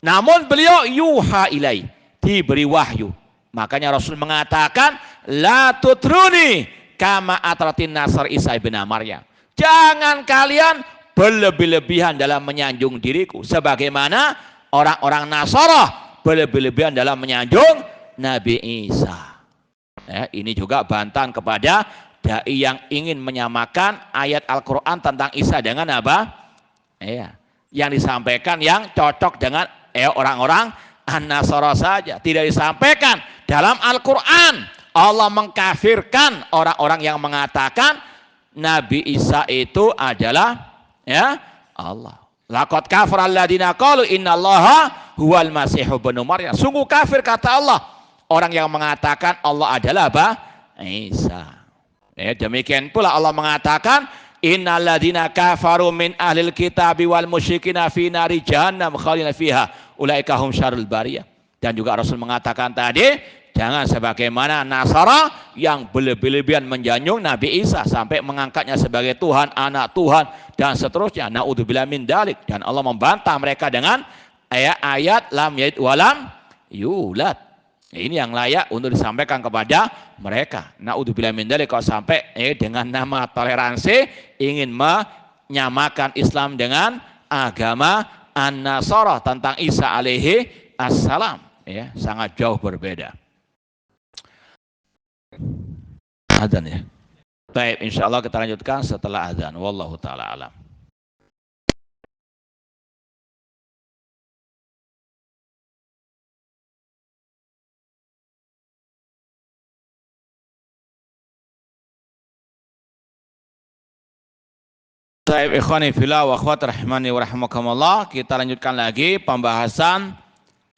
Namun beliau yuha ilai, diberi wahyu. Makanya Rasul mengatakan la tutruni kama atratin nasr Isa ibn Maryam. Jangan kalian berlebih-lebihan dalam menyanjung diriku sebagaimana orang-orang Nasara berlebih-lebihan dalam menyanjung Nabi Isa. Ya, ini juga bantahan kepada dai yang ingin menyamakan ayat Al-Quran tentang Isa dengan apa? Ya, yang disampaikan yang cocok dengan orang-orang An-Nasara saja. Tidak disampaikan dalam Al-Quran. Allah mengkafirkan orang-orang yang mengatakan Nabi Isa itu adalah Allah. Laqad kafara alladziina qalu innallaha huwal masihu ibnu Maryam. Sungguh kafir kata Allah orang yang mengatakan Allah adalah apa? Isa. Ya, demikian pula Allah mengatakan innalladzina kafaru min ahlil kitabi wal musyrikina fi nari jahannam khalidina fiha ulaika hum syarrul bariyah. Dan juga Rasul mengatakan tadi, jangan sebagaimana Nasara yang berlebih-lebihan menyanjung Nabi Isa sampai mengangkatnya sebagai Tuhan, anak Tuhan dan seterusnya. Naudzubillah min dzalik. Dan Allah membantah mereka dengan ayat lam yalid walam yulad. Ini yang layak untuk disampaikan kepada mereka. Naudzubillah min dzalik, kalau sampai dengan nama toleransi ingin menyamakan Islam dengan agama An-Nasara tentang Isa alaihi assalam. Ya, sangat jauh berbeda. Adzan ya. Baik, insyaallah kita lanjutkan setelah adzan. Wallahu taala alam. Baik, ikhwani fillah wa akhwat rahimani wa rahimakumullah, kita lanjutkan lagi pembahasan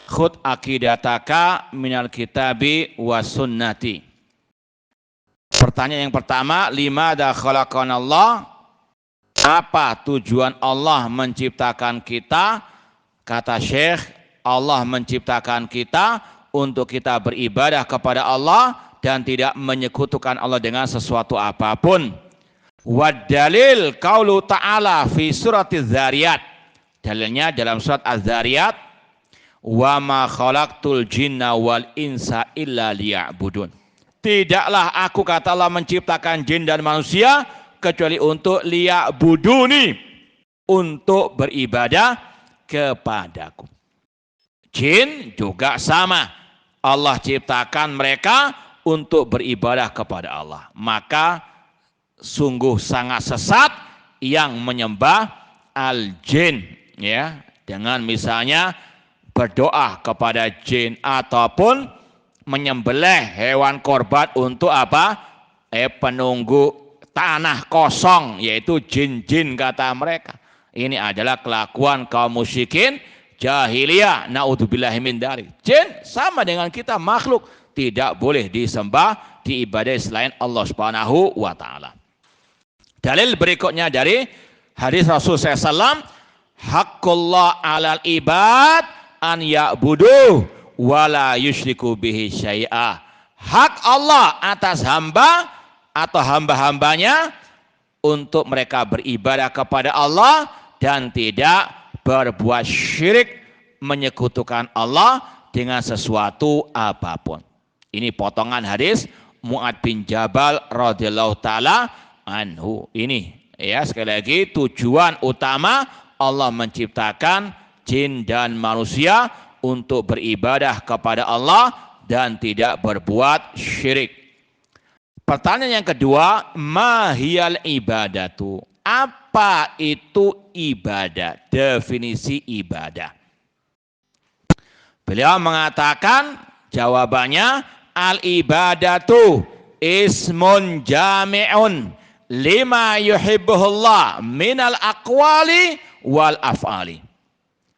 khud aqidataka minal kitabi wa sunnati. Pertanyaan yang pertama, limada khalaqanallah? Apa tujuan Allah menciptakan kita? Kata Syekh, Allah menciptakan kita untuk kita beribadah kepada Allah dan tidak menyekutukan Allah dengan sesuatu apapun. Wad dalil qaulu ta'ala fi suratiz Dzariyat. Dalilnya dalam surat Az-Zariyat, wa ma khalaqtul jinna wal insa illa liya'budun. Tidaklah aku, kata Allah, menciptakan jin dan manusia kecuali untuk liya'buduni, untuk beribadah kepadaku. Jin juga sama. Allah ciptakan mereka untuk beribadah kepada Allah. Maka sungguh sangat sesat yang menyembah al-jin, ya, dengan misalnya berdoa kepada jin ataupun menyembelih hewan korban untuk apa? Penunggu tanah kosong, yaitu jin-jin kata mereka. Ini adalah kelakuan kaum musyrikin jahiliyah. Naudzubillahi min dzalik. Jin sama dengan kita, makhluk, tidak boleh disembah, diibadai selain Allah Subhanahu wa taala. Dalil berikutnya dari hadis Rasul SAW, haqqullah 'alal ibad an ya'budu wala yusyriku bihi syai'a. Hak Allah atas hamba atau hamba-hambanya untuk mereka beribadah kepada Allah dan tidak berbuat syirik, menyekutukan Allah dengan sesuatu apapun. Ini potongan hadis Mu'adz bin Jabal radhiyallahu taala anhu. Ini ya, sekali lagi, tujuan utama Allah menciptakan jin dan manusia untuk beribadah kepada Allah dan tidak berbuat syirik. Pertanyaan yang kedua, mahiyal ibadatu? Apa itu ibadah? Definisi ibadah. Beliau mengatakan, jawabannya, al-ibadatu ismun jami'un lima yuhibbuhullah minal aqwali wal af'ali.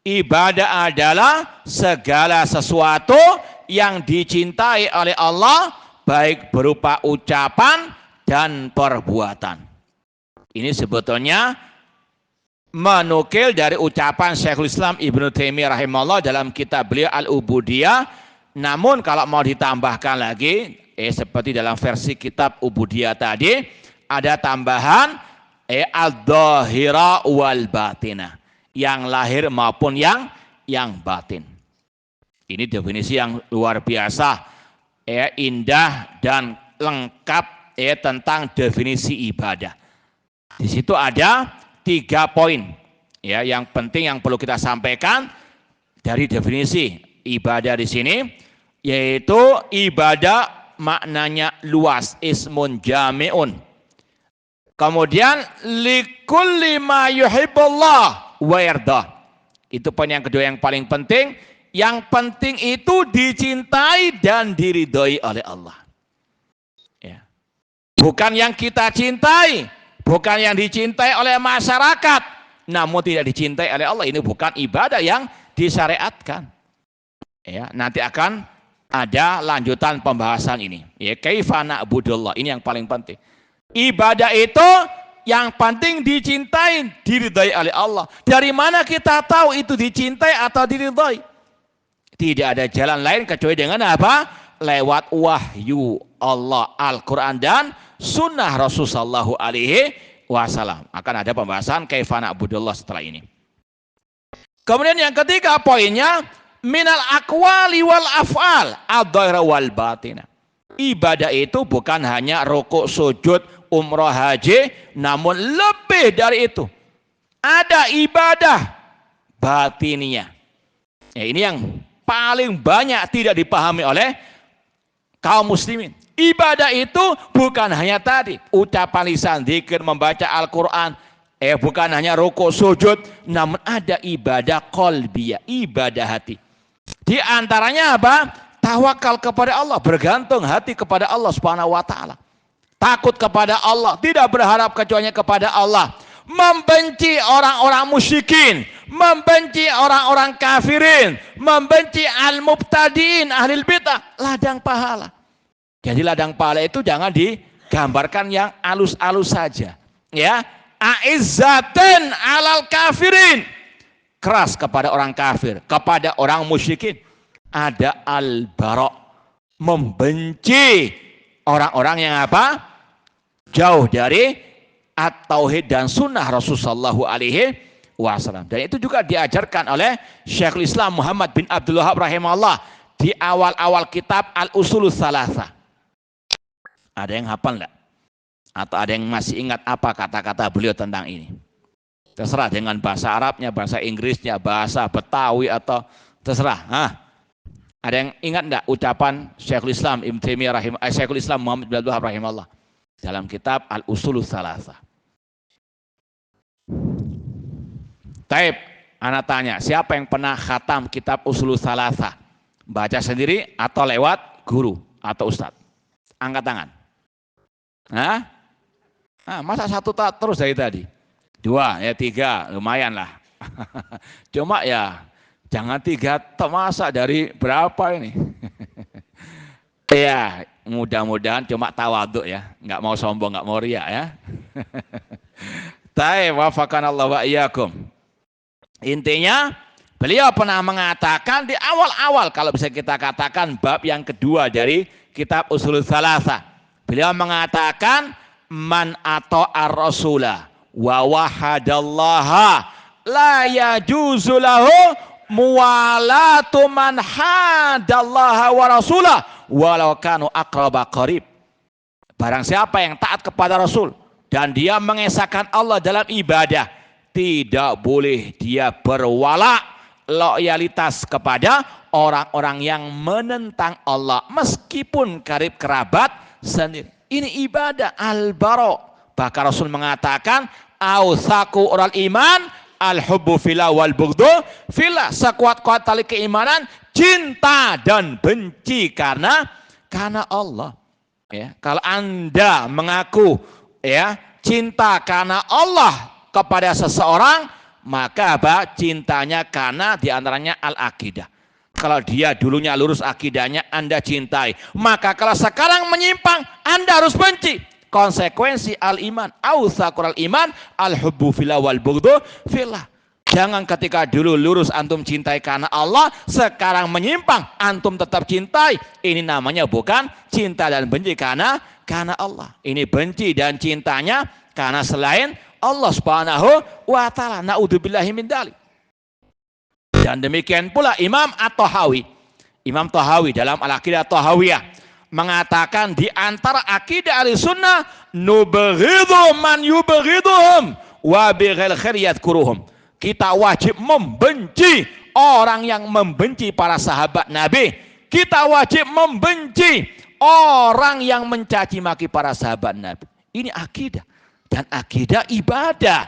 Ibadah adalah segala sesuatu yang dicintai oleh Allah, baik berupa ucapan dan perbuatan. Ini sebetulnya menukil dari ucapan Syekhul Islam Ibnu Taimiyah rahimahullah dalam kitab beliau Al-Ubudiyah. Namun kalau mau ditambahkan lagi, seperti dalam versi kitab Ubudiyah tadi, ada tambahan al-dhahira wal batina, yang lahir maupun yang batin. Ini definisi yang luar biasa, indah dan lengkap tentang definisi ibadah. Di situ ada 3 poin ya, yang penting yang perlu kita sampaikan dari definisi ibadah di sini, yaitu ibadah maknanya luas, ismun jami'un. Kemudian likulli ma yuhibbullah wa yardah. Itu poin yang kedua yang paling penting. Yang penting itu dicintai dan diridhoi oleh Allah. Ya. Bukan yang kita cintai, bukan yang dicintai oleh masyarakat, namun tidak dicintai oleh Allah. Ini bukan ibadah yang disyariatkan. Ya, nanti akan ada lanjutan pembahasan ini. Ya, kaifa na'budullah, ini yang paling penting. Ibadah itu yang penting dicintai, diridhai oleh Allah. Dari mana kita tahu itu dicintai atau diridhai? Tidak ada jalan lain kecuali dengan apa? Lewat wahyu Allah, Al-Quran dan sunnah Rasulullah SAW. Akan ada pembahasan kaifa na'budullah setelah ini. Kemudian yang ketiga poinnya, minal aqwali wal af'al ad-dhahira wal batina. Ibadah itu bukan hanya rukuk, sujud, umrah, haji, namun lebih dari itu. Ada ibadah batinnya. Ya, ini yang paling banyak tidak dipahami oleh kaum muslimin. Ibadah itu bukan hanya tadi ucapan lisan, zikir, membaca Al-Quran, bukan hanya rukuk, sujud, namun ada ibadah qalbiyah, ibadah hati. Di antaranya apa? Tawakal kepada Allah, bergantung hati kepada Allah Subhanahu wa taala. Takut kepada Allah, tidak berharap kecuali kepada Allah. Membenci orang-orang musyrikin, membenci orang-orang kafirin, membenci al-mubtadiin, ahlul bidah, ladang pahala. Jadi ladang pahala itu jangan digambarkan yang alus-alus saja. Ya, aizzaten alal kafirin, keras kepada orang kafir, kepada orang musyrikin. Ada al-bara, membenci orang-orang yang apa? Jauh dari at-tauhid dan sunnah Rasulullah wasallam. Dan itu juga diajarkan oleh Syekhul Islam Muhammad bin Abdul Wahab rahimahullah di awal-awal kitab Al-Usulus Tsalatsa. Ada yang hafal enggak? Atau ada yang masih ingat apa kata-kata beliau tentang ini? Terserah dengan bahasa Arabnya, bahasa Inggrisnya, bahasa Betawi atau terserah. Ada yang ingat enggak ucapan Syekhul Islam Ibnu Taimiyah Syekhul Islam Muhammad bin Abdul Wahab rahimahullah dalam kitab Al-Usulus Tsalatsa? Taib, anak tanya, siapa yang pernah khatam kitab Usulus Tsalatsa? Baca sendiri atau lewat guru atau ustadz? Angkat tangan. Masa satu terus dari tadi? 2, ya 3, lumayan lah. Cuma ya, jangan 3, masa dari berapa ini? Ya, mudah-mudahan cuma tawaduk ya, nggak mau sombong, nggak mau riak ya. Taib, wafaqanallahu wa iyyakum. Intinya beliau pernah mengatakan di awal-awal, kalau bisa kita katakan bab yang kedua dari kitab Usulul Tsalatsa, beliau mengatakan man ata'ar rasula wa wahadallaha la yajuzu lahu muwalatu man hadallaha wa rasulah walau kanu aqraba qarib. Barang siapa yang taat kepada Rasul dan dia mengesahkan Allah dalam ibadah, tidak boleh dia berwala loyalitas kepada orang-orang yang menentang Allah meskipun karib kerabat sendiri. Ini ibadah al-bara. Bahkan Rasul mengatakan ausaku oral iman al-hubbu fillah wal bughdu fillah. Sekuat-kuat tali keimanan cinta dan benci karena Allah. Ya, kalau Anda mengaku ya cinta karena Allah kepada seseorang, maka apa? Cintanya karena diantaranya al-akidah. Kalau dia dulunya lurus akidahnya, Anda cintai. Maka kalau sekarang menyimpang, Anda harus benci. Konsekuensi al-iman, ausakur al-iman, al-hubbu fillah wal bughdu fillah. Jangan ketika dulu lurus antum cintai karena Allah, sekarang menyimpang, antum tetap cintai. Ini namanya bukan cinta dan benci karena Allah. Ini benci dan cintanya karena selain Allah Subhanahu wa ta'ala. Na'udzubillahi min dzalik. Dan demikian pula Imam At-Tahawi. Imam Tahawi dalam Al-Aqidah Tahawiyah mengatakan di antara akidah Ahlussunnah nubghidhu man yubghidhuhum wa bighil khair yadhkuruhum. Kita wajib membenci orang yang membenci para sahabat Nabi. Kita wajib membenci orang yang mencaci maki para sahabat Nabi. Ini akidah. Dan akidah ibadah.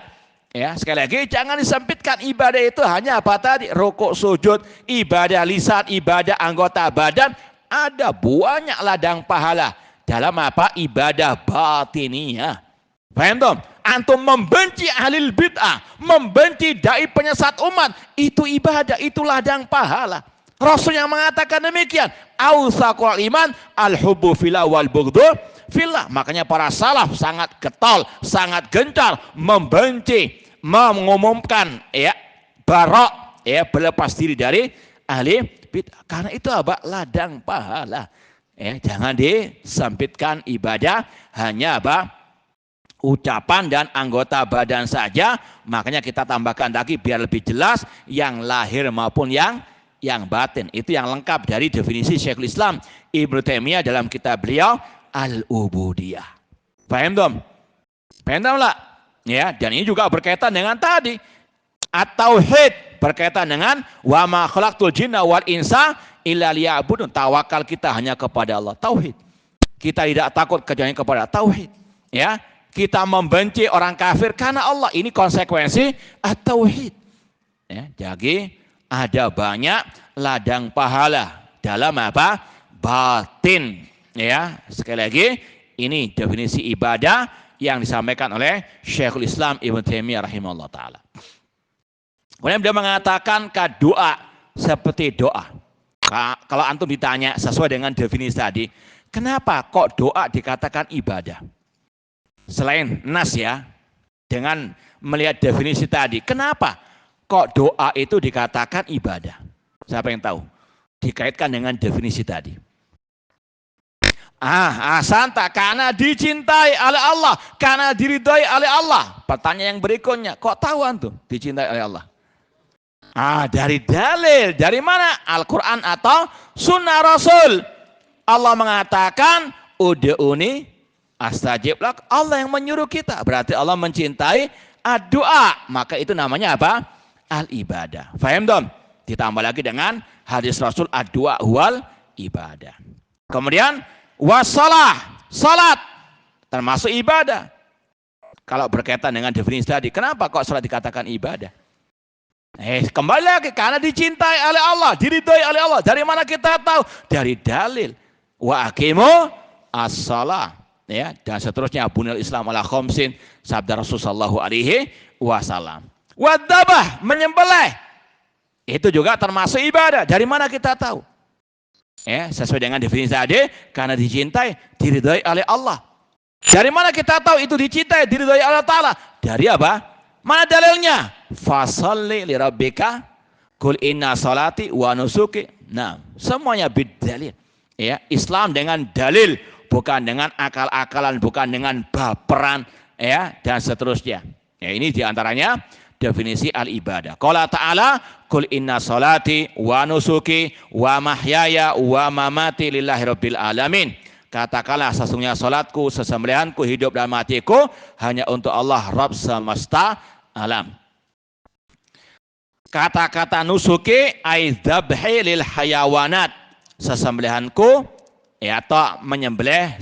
Ya, sekali lagi jangan disempitkan ibadah itu hanya apa tadi? Rukuk, sujud, ibadah lisan, ibadah anggota badan. Ada banyak ladang pahala dalam apa? Ibadah batiniyah. Paham toh? Antum membenci ahlul bid'ah, membenci dai penyesat umat, itu ibadah, itu ladang pahala. Rasul yang mengatakan demikian, ausaqul iman al-hubbu fillah wal bughdu fillah. Makanya para salaf sangat getol, sangat gencar membenci, mengumumkan ya barok, ya berlepas diri dari ahli bid'ah. Karena itu apa? Ladang pahala. Ya, jangan disempitkan ibadah hanya apa? Ucapan dan anggota badan saja. Makanya kita tambahkan lagi biar lebih jelas yang lahir maupun yang batin. Itu yang lengkap dari definisi Syekhul Islam Ibnu Taimiyah dalam kitab beliau Al-Ubudiyah. Paham dong? Paham dong lah? Ya, dan ini juga berkaitan dengan tadi at-tauhid, berkaitan dengan wa ma khalaqtul jinna wal insa illa liya'budun. Tawakal kita hanya kepada Allah, tauhid. Kita tidak takut kecuali kepada tauhid. Ya, kita membenci orang kafir karena Allah. Ini konsekuensi at-tauhid. Ya, jadi ada banyak ladang pahala dalam apa? Batin. Ya, sekali lagi ini definisi ibadah yang disampaikan oleh Syekhul Islam Ibnu Taimiyah rahimahullah taala. Kemudian beliau mengatakan doa seperti doa. Kalau antum ditanya sesuai dengan definisi tadi, kenapa kok doa dikatakan ibadah? Selain nas ya, dengan melihat definisi tadi, kenapa kok doa itu dikatakan ibadah? Siapa yang tahu? Dikaitkan dengan definisi tadi. Santa, karena dicintai oleh Allah, karena diridhoi oleh Allah. Pertanyaan yang berikutnya, kok tahu antum dicintai oleh Allah? Dari dalil. Dari mana? Al-Quran atau sunnah Rasul. Allah mengatakan, ud'uni astajib lak. Allah yang menyuruh kita. Berarti Allah mencintai doa. Maka itu namanya apa? Al-ibadah. Faham dong? Ditambah lagi dengan hadis Rasul, ad-du'a huwal ibadah. Kemudian wassalah, salat termasuk ibadah. Kalau berkaitan dengan definisi tadi, kenapa kok salat dikatakan ibadah? Kembali lagi, karena dicintai oleh Allah, diridhoi oleh Allah. Dari mana kita tahu? Dari dalil. Wa aqimu as-salah, ya, dan seterusnya. Bunil Islam ala khamsin, sabda Rasulullah sallallahu alaihi wasallam. Wadabah, menyembelih, itu juga termasuk ibadah. Dari mana kita tahu? Sesuai dengan definisi tadi, karena dicintai, diridhoi oleh Allah. Dari mana kita tahu itu dicintai, diridhoi Allah Ta'ala? Dari apa? Mana dalilnya? Fasalli li rabbika, kul inna salati wa nusuki. Nah, semuanya bidalil. Ya, Islam dengan dalil, bukan dengan akal-akalan, bukan dengan baperan, ya, dan seterusnya. Ya, ini diantaranya definisi al-ibadah. Qala ta'ala, kul inna salati wa nusuki wa mahyaya wa mamati lillahi rabbil alamin. Katakanlah, sesungguhnya salatku, sesembelihanku, hidup dan matiku hanya untuk Allah Rabb semesta alam. Kata-kata nusuki ay dzabhi lil hayawanat. Sesembelihanku, atau menyembelih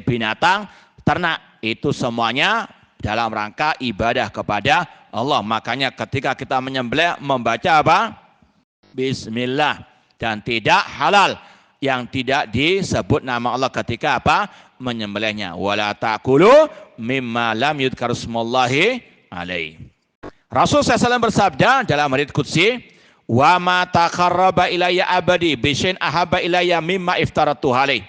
binatang ternak, itu semuanya dalam rangka ibadah kepada Allah. Makanya ketika kita menyembelih membaca apa? Bismillah. Dan tidak halal yang tidak disebut nama Allah ketika apa? Menyembelihnya. Wala ta'kulu mimma lam yudhkar smullahi alaihi. Rasul SAW bersabda dalam hadits qudsi, wa ma taqarraba ilayya abadi bisyai'in ahabba ilayya mimma iftaratu alaihi.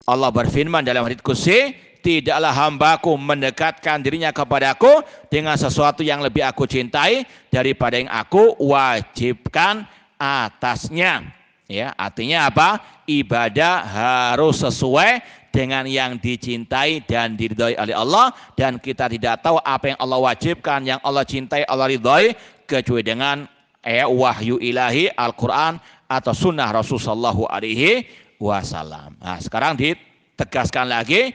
Allah berfirman dalam hadits qudsi, tidaklah hambaku mendekatkan dirinya kepadaku dengan sesuatu yang lebih aku cintai daripada yang aku wajibkan atasnya. Ya, artinya apa? Ibadah harus sesuai dengan yang dicintai dan diridhoi oleh Allah, dan kita tidak tahu apa yang Allah wajibkan, yang Allah cintai, Allah ridhoi, kecuali dengan wahyu ilahi, Al-Quran atau sunnah Rasul sallallahu alaihi wasallam. Nah, sekarang ditegaskan lagi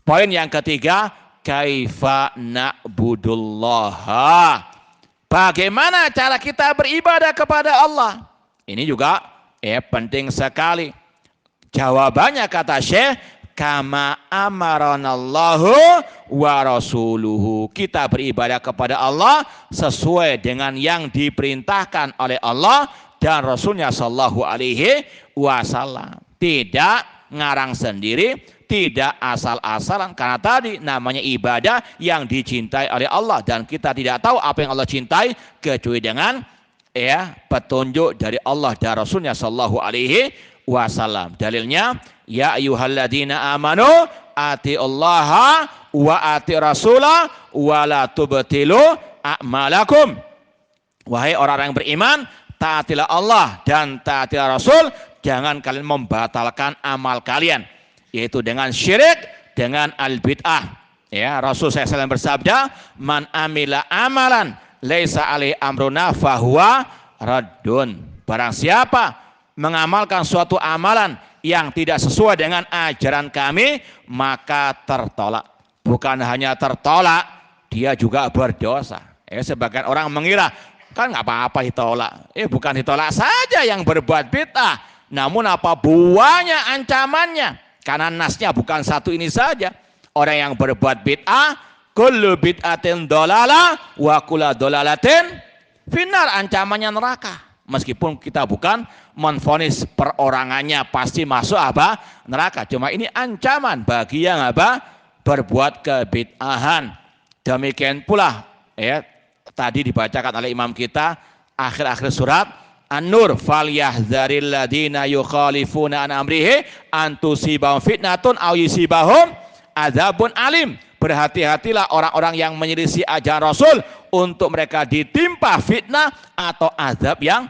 poin yang ketiga, kaifa na'budullaha. Bagaimana cara kita beribadah kepada Allah? Ini juga penting sekali. Jawabannya kata Syekh, kama amaranallahu wa rasuluhu. Kita beribadah kepada Allah sesuai dengan yang diperintahkan oleh Allah dan Rasulnya sallallahu alaihi wasallam. Tidak ngarang sendiri, tidak asal-asalan, karena tadi namanya ibadah yang dicintai oleh Allah, dan kita tidak tahu apa yang Allah cintai kecuali dengan petunjuk dari Allah dan Rasulnya sallallahu alaihi wasallam. Dalilnya, ya ayyuhalladzina amanu atiullaha wa ati rasulah wa la tubtilu a'malakum. Wahai orang-orang yang beriman, taatilah Allah dan taatilah Rasul, jangan kalian membatalkan amal kalian, yaitu dengan syirik, dengan al-bid'ah. Ya, Rasul SAW bersabda, man amila amalan laisa alaihi amruna fahuwa raddun. Barang siapa mengamalkan suatu amalan yang tidak sesuai dengan ajaran kami, maka tertolak. Bukan hanya tertolak, dia juga berdosa. Sebagian orang mengira, kan nggak apa-apa ditolak. Bukan ditolak saja yang berbuat bid'ah, namun apa buahnya, ancamannya. Karena nasnya bukan satu ini saja. Orang yang berbuat bid'ah, kullu bid'atin dolalah wa kullu dolalatin finnar, ancamannya neraka. Meskipun kita bukan menvonis perorangannya pasti masuk apa? Neraka. Cuma ini ancaman bagi yang apa? Berbuat kebid'ahan. Demikian pula tadi dibacakan oleh imam kita akhir-akhir surat An-Nur, falyahdzaril ladzina yukhalifuna an amrihi an tusibahum fitnatun aw yusibahum adzabun alim. Berhati-hatilah orang-orang yang menyelisih ajaran Rasul, untuk mereka ditimpa fitnah atau azab yang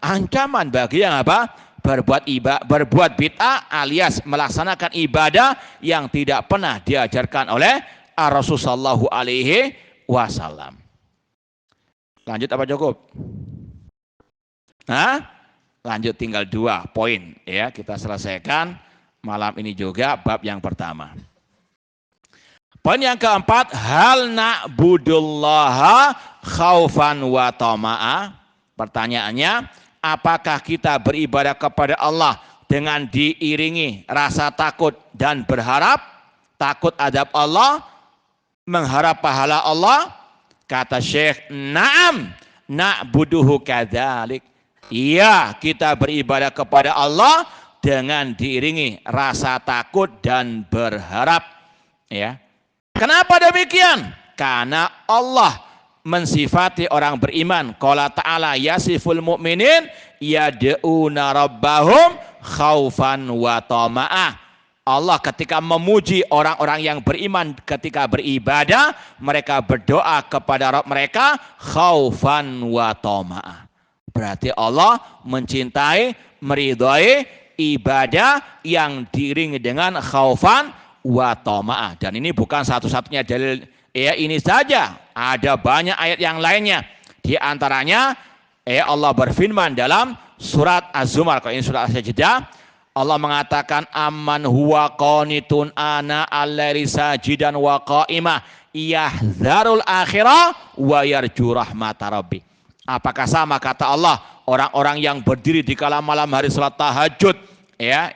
ancaman bagi yang apa? berbuat bid'ah alias melaksanakan ibadah yang tidak pernah diajarkan oleh Rasulullah sallallahu alaihi wasallam. Lanjut apa cukup? Hah? Lanjut, tinggal 2 poin ya, kita selesaikan malam ini juga bab yang pertama. Poin yang keempat, hal na'budullaha khaufan wa tama'a. Pertanyaannya, apakah kita beribadah kepada Allah dengan diiringi rasa takut dan berharap? Takut adab Allah, mengharap pahala Allah? Kata Syekh, na'am na'buduhu kadzalik. Iya, kita beribadah kepada Allah dengan diiringi rasa takut dan berharap. Ya. Kenapa demikian? Karena Allah mensifati orang beriman. Qala ta'ala yasiful mu'minin yad'una rabbahum khaufan wa tama'ah. Allah ketika memuji orang-orang yang beriman ketika beribadah, mereka berdoa kepada Rabb mereka khaufan wa tama'ah. Berarti Allah mencintai, meridhai ibadah yang diiringi dengan khaufan wa tama'ah. Dan ini bukan satu-satunya dalil, ya ini saja. Ada banyak ayat yang lainnya. Di antaranya Allah berfirman dalam surat Az-Zumar, kalau ini surat As-Sajdah, Allah mengatakan amman huwa qanitun ana al-laili sajidan wa qa'imah yahdzarul akhirah wa yarju rahmata rabbi. Apakah sama kata Allah orang-orang yang berdiri di kala malam hari salat tahajud, ya,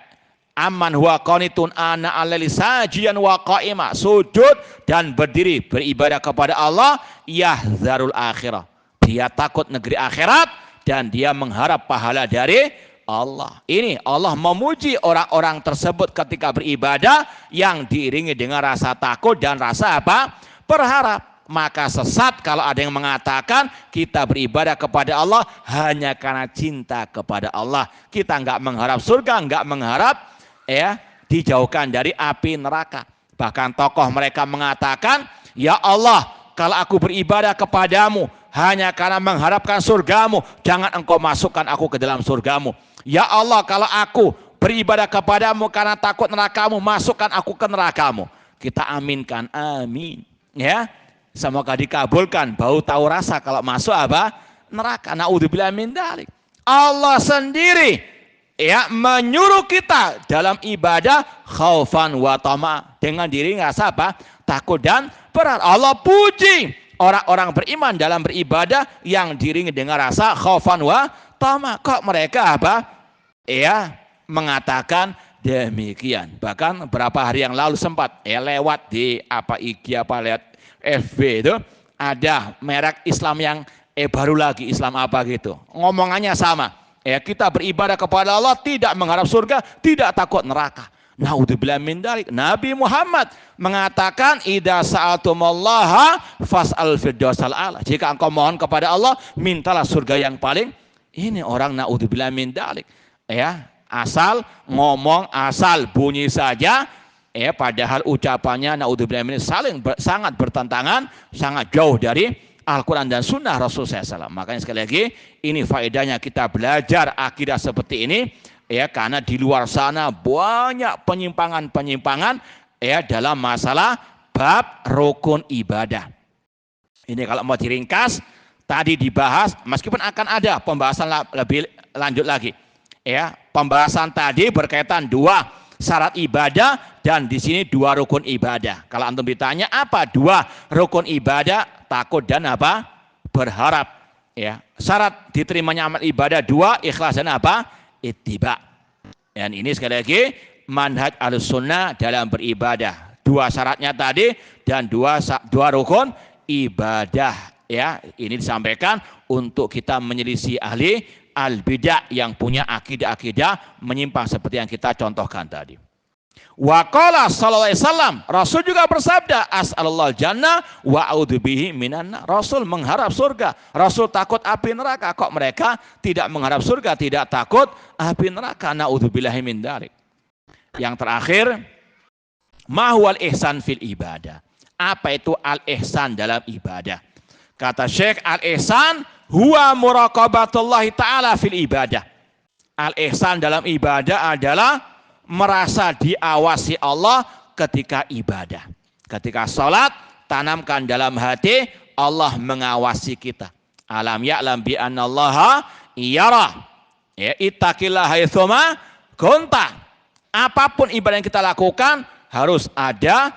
amman huwa qanitun ana al-laili sajidan wa qa'imah, sujud dan berdiri beribadah kepada Allah, yahdzarul akhirah, dia takut negeri akhirat dan dia mengharap pahala dari Allah. Ini Allah memuji orang-orang tersebut ketika beribadah yang diiringi dengan rasa takut dan rasa apa? Berharap. Maka sesat kalau ada yang mengatakan kita beribadah kepada Allah hanya karena cinta kepada Allah. Kita enggak mengharap surga, enggak mengharap dijauhkan dari api neraka. Bahkan tokoh mereka mengatakan, ya Allah, kalau aku beribadah kepadamu hanya karena mengharapkan surgamu, jangan engkau masukkan aku ke dalam surgamu. Ya Allah, kalau aku beribadah kepadamu karena takut nerakamu, masukkan aku ke nerakamu. Kita aminkan, amin. Ya, semoga dikabulkan. Bau tahu rasa kalau masuk apa? Neraka. Naudzubillah min dzalik. Allah sendiri ya menyuruh kita dalam ibadah khaufan wa tama, dengan diri rasa apa? Takut dan berharap. Allah puji orang-orang beriman dalam beribadah yang diiringi dengan rasa khaufan wa tama. Kok mereka apa? Ya, mengatakan demikian. Bahkan beberapa hari yang lalu sempat lewat di IG lewat FB itu ada merek Islam yang baru lagi, Islam apa gitu. Ngomongannya sama. Kita beribadah kepada Allah tidak mengharap surga, tidak takut neraka. Naudzubillah min dzalik. Nabi Muhammad mengatakan idza sa'altumallaha fas'al firdausal a'la. Jika engkau mohon kepada Allah, mintalah surga yang paling. Ini orang naudzubillah min dzalik. Ya, asal ngomong, asal bunyi saja, padahal ucapannya naudzubillah min sangat bertentangan, sangat jauh dari Al-Quran dan Sunnah Rasul SAW. Makanya sekali lagi, ini faedahnya kita belajar akidah seperti ini, karena di luar sana banyak penyimpangan-penyimpangan dalam masalah bab rukun ibadah. Ini kalau mau diringkas, tadi dibahas, meskipun akan ada pembahasan lebih lanjut lagi. Pembahasan tadi berkaitan 2 syarat ibadah dan di sini 2 rukun ibadah. Kalau antum ditanya apa 2 rukun ibadah, takut dan apa? Berharap. Syarat diterimanya amal ibadah 2, ikhlas dan apa? Ittiba. Dan ini sekali lagi manhaj Ahlussunnah dalam beribadah. 2 syaratnya tadi dan 2 rukun ibadah. Ini disampaikan untuk kita menyelisih ahli al-bidah yang punya akidah-akidah menyimpang seperti yang kita contohkan tadi. Wa qala sallallahu alaihi wasallam, Rasul juga bersabda, as'alallahal jannah wa a'udzubihi minan nar. Rasul mengharap surga, Rasul takut api neraka. Kok mereka tidak mengharap surga, tidak takut api neraka? Na'udzubillahi min dzalik. Yang terakhir, ma huwal ihsan fil ibadah. Apa itu al-ihsan dalam ibadah? Kata Syekh, al-ihsan huwa muraqabatullahi ta'ala fil ibadah. Al-ihsan dalam ibadah adalah merasa diawasi Allah ketika ibadah. Ketika sholat, tanamkan dalam hati Allah mengawasi kita. Alam ya'lam bi annallaha yara. Ya, ittaqillah haitsuma kunta. Apapun ibadah yang kita lakukan harus ada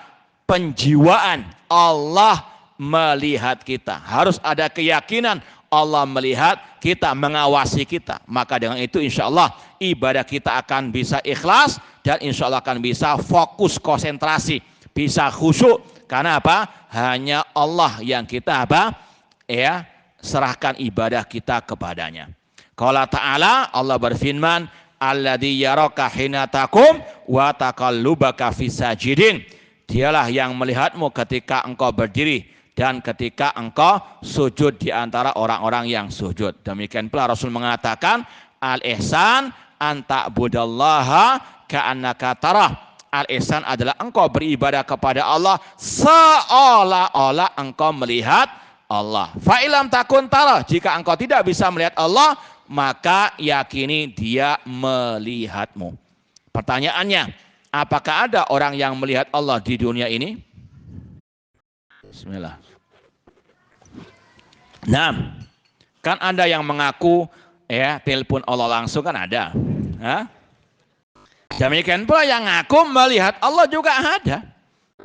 penjiwaan Allah melihat kita. Harus ada keyakinan Allah melihat kita, mengawasi kita. Maka dengan itu insya Allah ibadah kita akan bisa ikhlas dan insya Allah akan bisa fokus konsentrasi, bisa khusyuk. Karena apa? Hanya Allah yang kita apa? Ya, serahkan ibadah kita kepadanya. Qala ta'ala, Allah berfirman, alladzi yaraka hina taqum wa taqallubaka fis sajidin. Dialah yang melihatmu ketika engkau berdiri dan ketika engkau sujud di antara orang-orang yang sujud. Demikian pula Rasul mengatakan, al-ihsan anta budallaha ka'annaka tarah. Al-ihsan adalah engkau beribadah kepada Allah seolah-olah engkau melihat Allah. Fa'ilam takun tarah, jika engkau tidak bisa melihat Allah, maka yakini dia melihatmu. Pertanyaannya, apakah ada orang yang melihat Allah di dunia ini? Bismillah. Nah, kan ada yang mengaku ya telepon Allah langsung, kan ada. Demikian pula yang ngaku melihat Allah juga ada.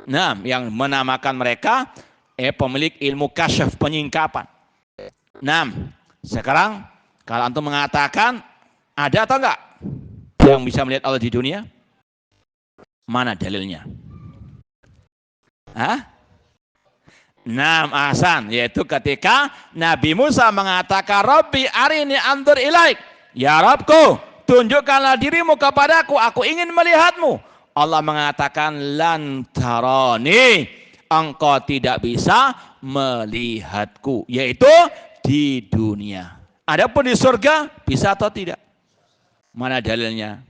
Nah, yang menamakan mereka pemilik ilmu kasyaf, penyingkapan. Nah, sekarang kalau antum mengatakan ada atau enggak yang bisa melihat Allah di dunia? Mana dalilnya? Naam, ahsan, yaitu ketika Nabi Musa mengatakan, Rabbi arini andur ilaik. Ya Rabbku, tunjukkanlah dirimu kepadaku, aku ingin melihatmu. Allah mengatakan, lan tarani, engkau tidak bisa melihatku, yaitu di dunia. Adapun di surga, bisa atau tidak? Mana dalilnya?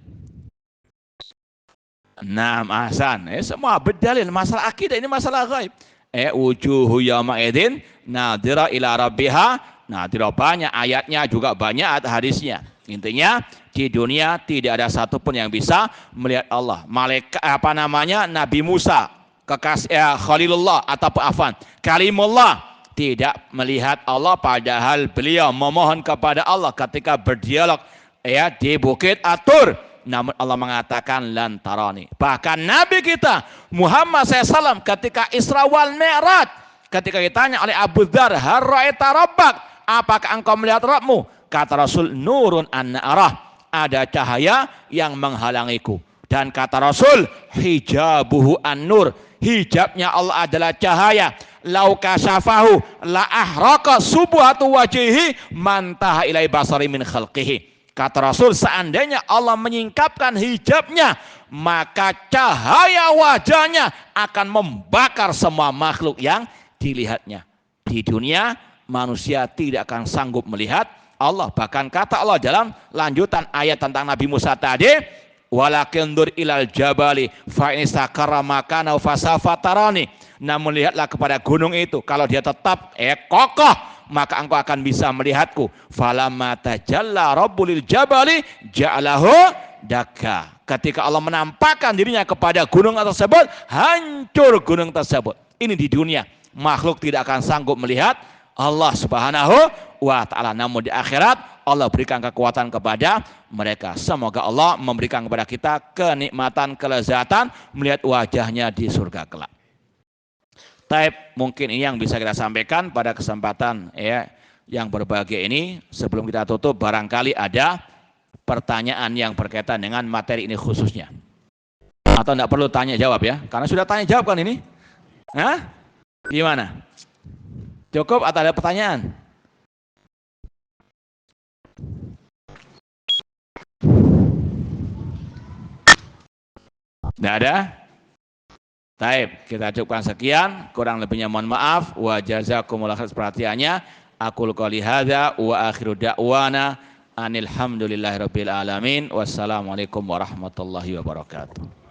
Naam, ahsan, semua berdalil. Masalah akidah ini masalah ghaib. Wujuhu yawma idzin nadhira ila rabbiha nadhira, banyak ayatnya juga banyak hadisnya. Intinya di dunia tidak ada satupun yang bisa melihat Allah. Malaikat Nabi Musa kekasih Khalilullah ataupun Kalimullah tidak melihat Allah, padahal beliau memohon kepada Allah ketika berdialog di Bukit Atur. Namun Allah mengatakan lan tarani. Bahkan Nabi kita Muhammad SAW ketika Isra wal Mi'raj, ketika ditanya oleh Abu Dzar, hal ra'aita rabbak, apakah engkau melihat Rabbmu? Kata Rasul, nurun anna arah, ada cahaya yang menghalangiku. Dan kata Rasul, hijabuhu an-nur, hijabnya Allah adalah cahaya. Lau kasyafahu la ahraqa subuhatu wajhihi mantaha ilai basari min khalqihi. Kata Rasul, seandainya Allah menyingkapkan hijabnya, maka cahaya wajahnya akan membakar semua makhluk yang dilihatnya. Di dunia, manusia tidak akan sanggup melihat Allah. Bahkan kata Allah dalam lanjutan ayat tentang Nabi Musa tadi, walakin dur ilal jabali fa in istaqarra makanahu fasawfa tarani. Namun lihatlah kepada gunung itu, kalau dia tetap kokoh, maka engkau akan bisa melihatku. Falamma tajalla rabbul jabali ja'alahu dakka. Ketika Allah menampakkan dirinya kepada gunung tersebut, hancur gunung tersebut. Ini di dunia, makhluk tidak akan sanggup melihat Allah Subhanahu wa ta'ala. Namun di akhirat Allah berikan kekuatan kepada mereka. Semoga Allah memberikan kepada kita kenikmatan, kelezatan melihat wajahnya di surga kelak. Mungkin ini yang bisa kita sampaikan pada kesempatan yang berbahagia ini. Sebelum kita tutup, barangkali ada pertanyaan yang berkaitan dengan materi ini khususnya. Atau tidak perlu tanya jawab ya, karena sudah tanya jawab kan ini. Gimana? Cukup atau ada pertanyaan? Tidak ada? Baik, kita cukupkan sekian, kurang lebihnya mohon maaf. Wa jazakumullah khairan perhatiannya. Aqul qouli hadza wa akhiru da'wana anil hamdulillahirabbil alamin. Wassalamualaikum warahmatullahi wabarakatuh.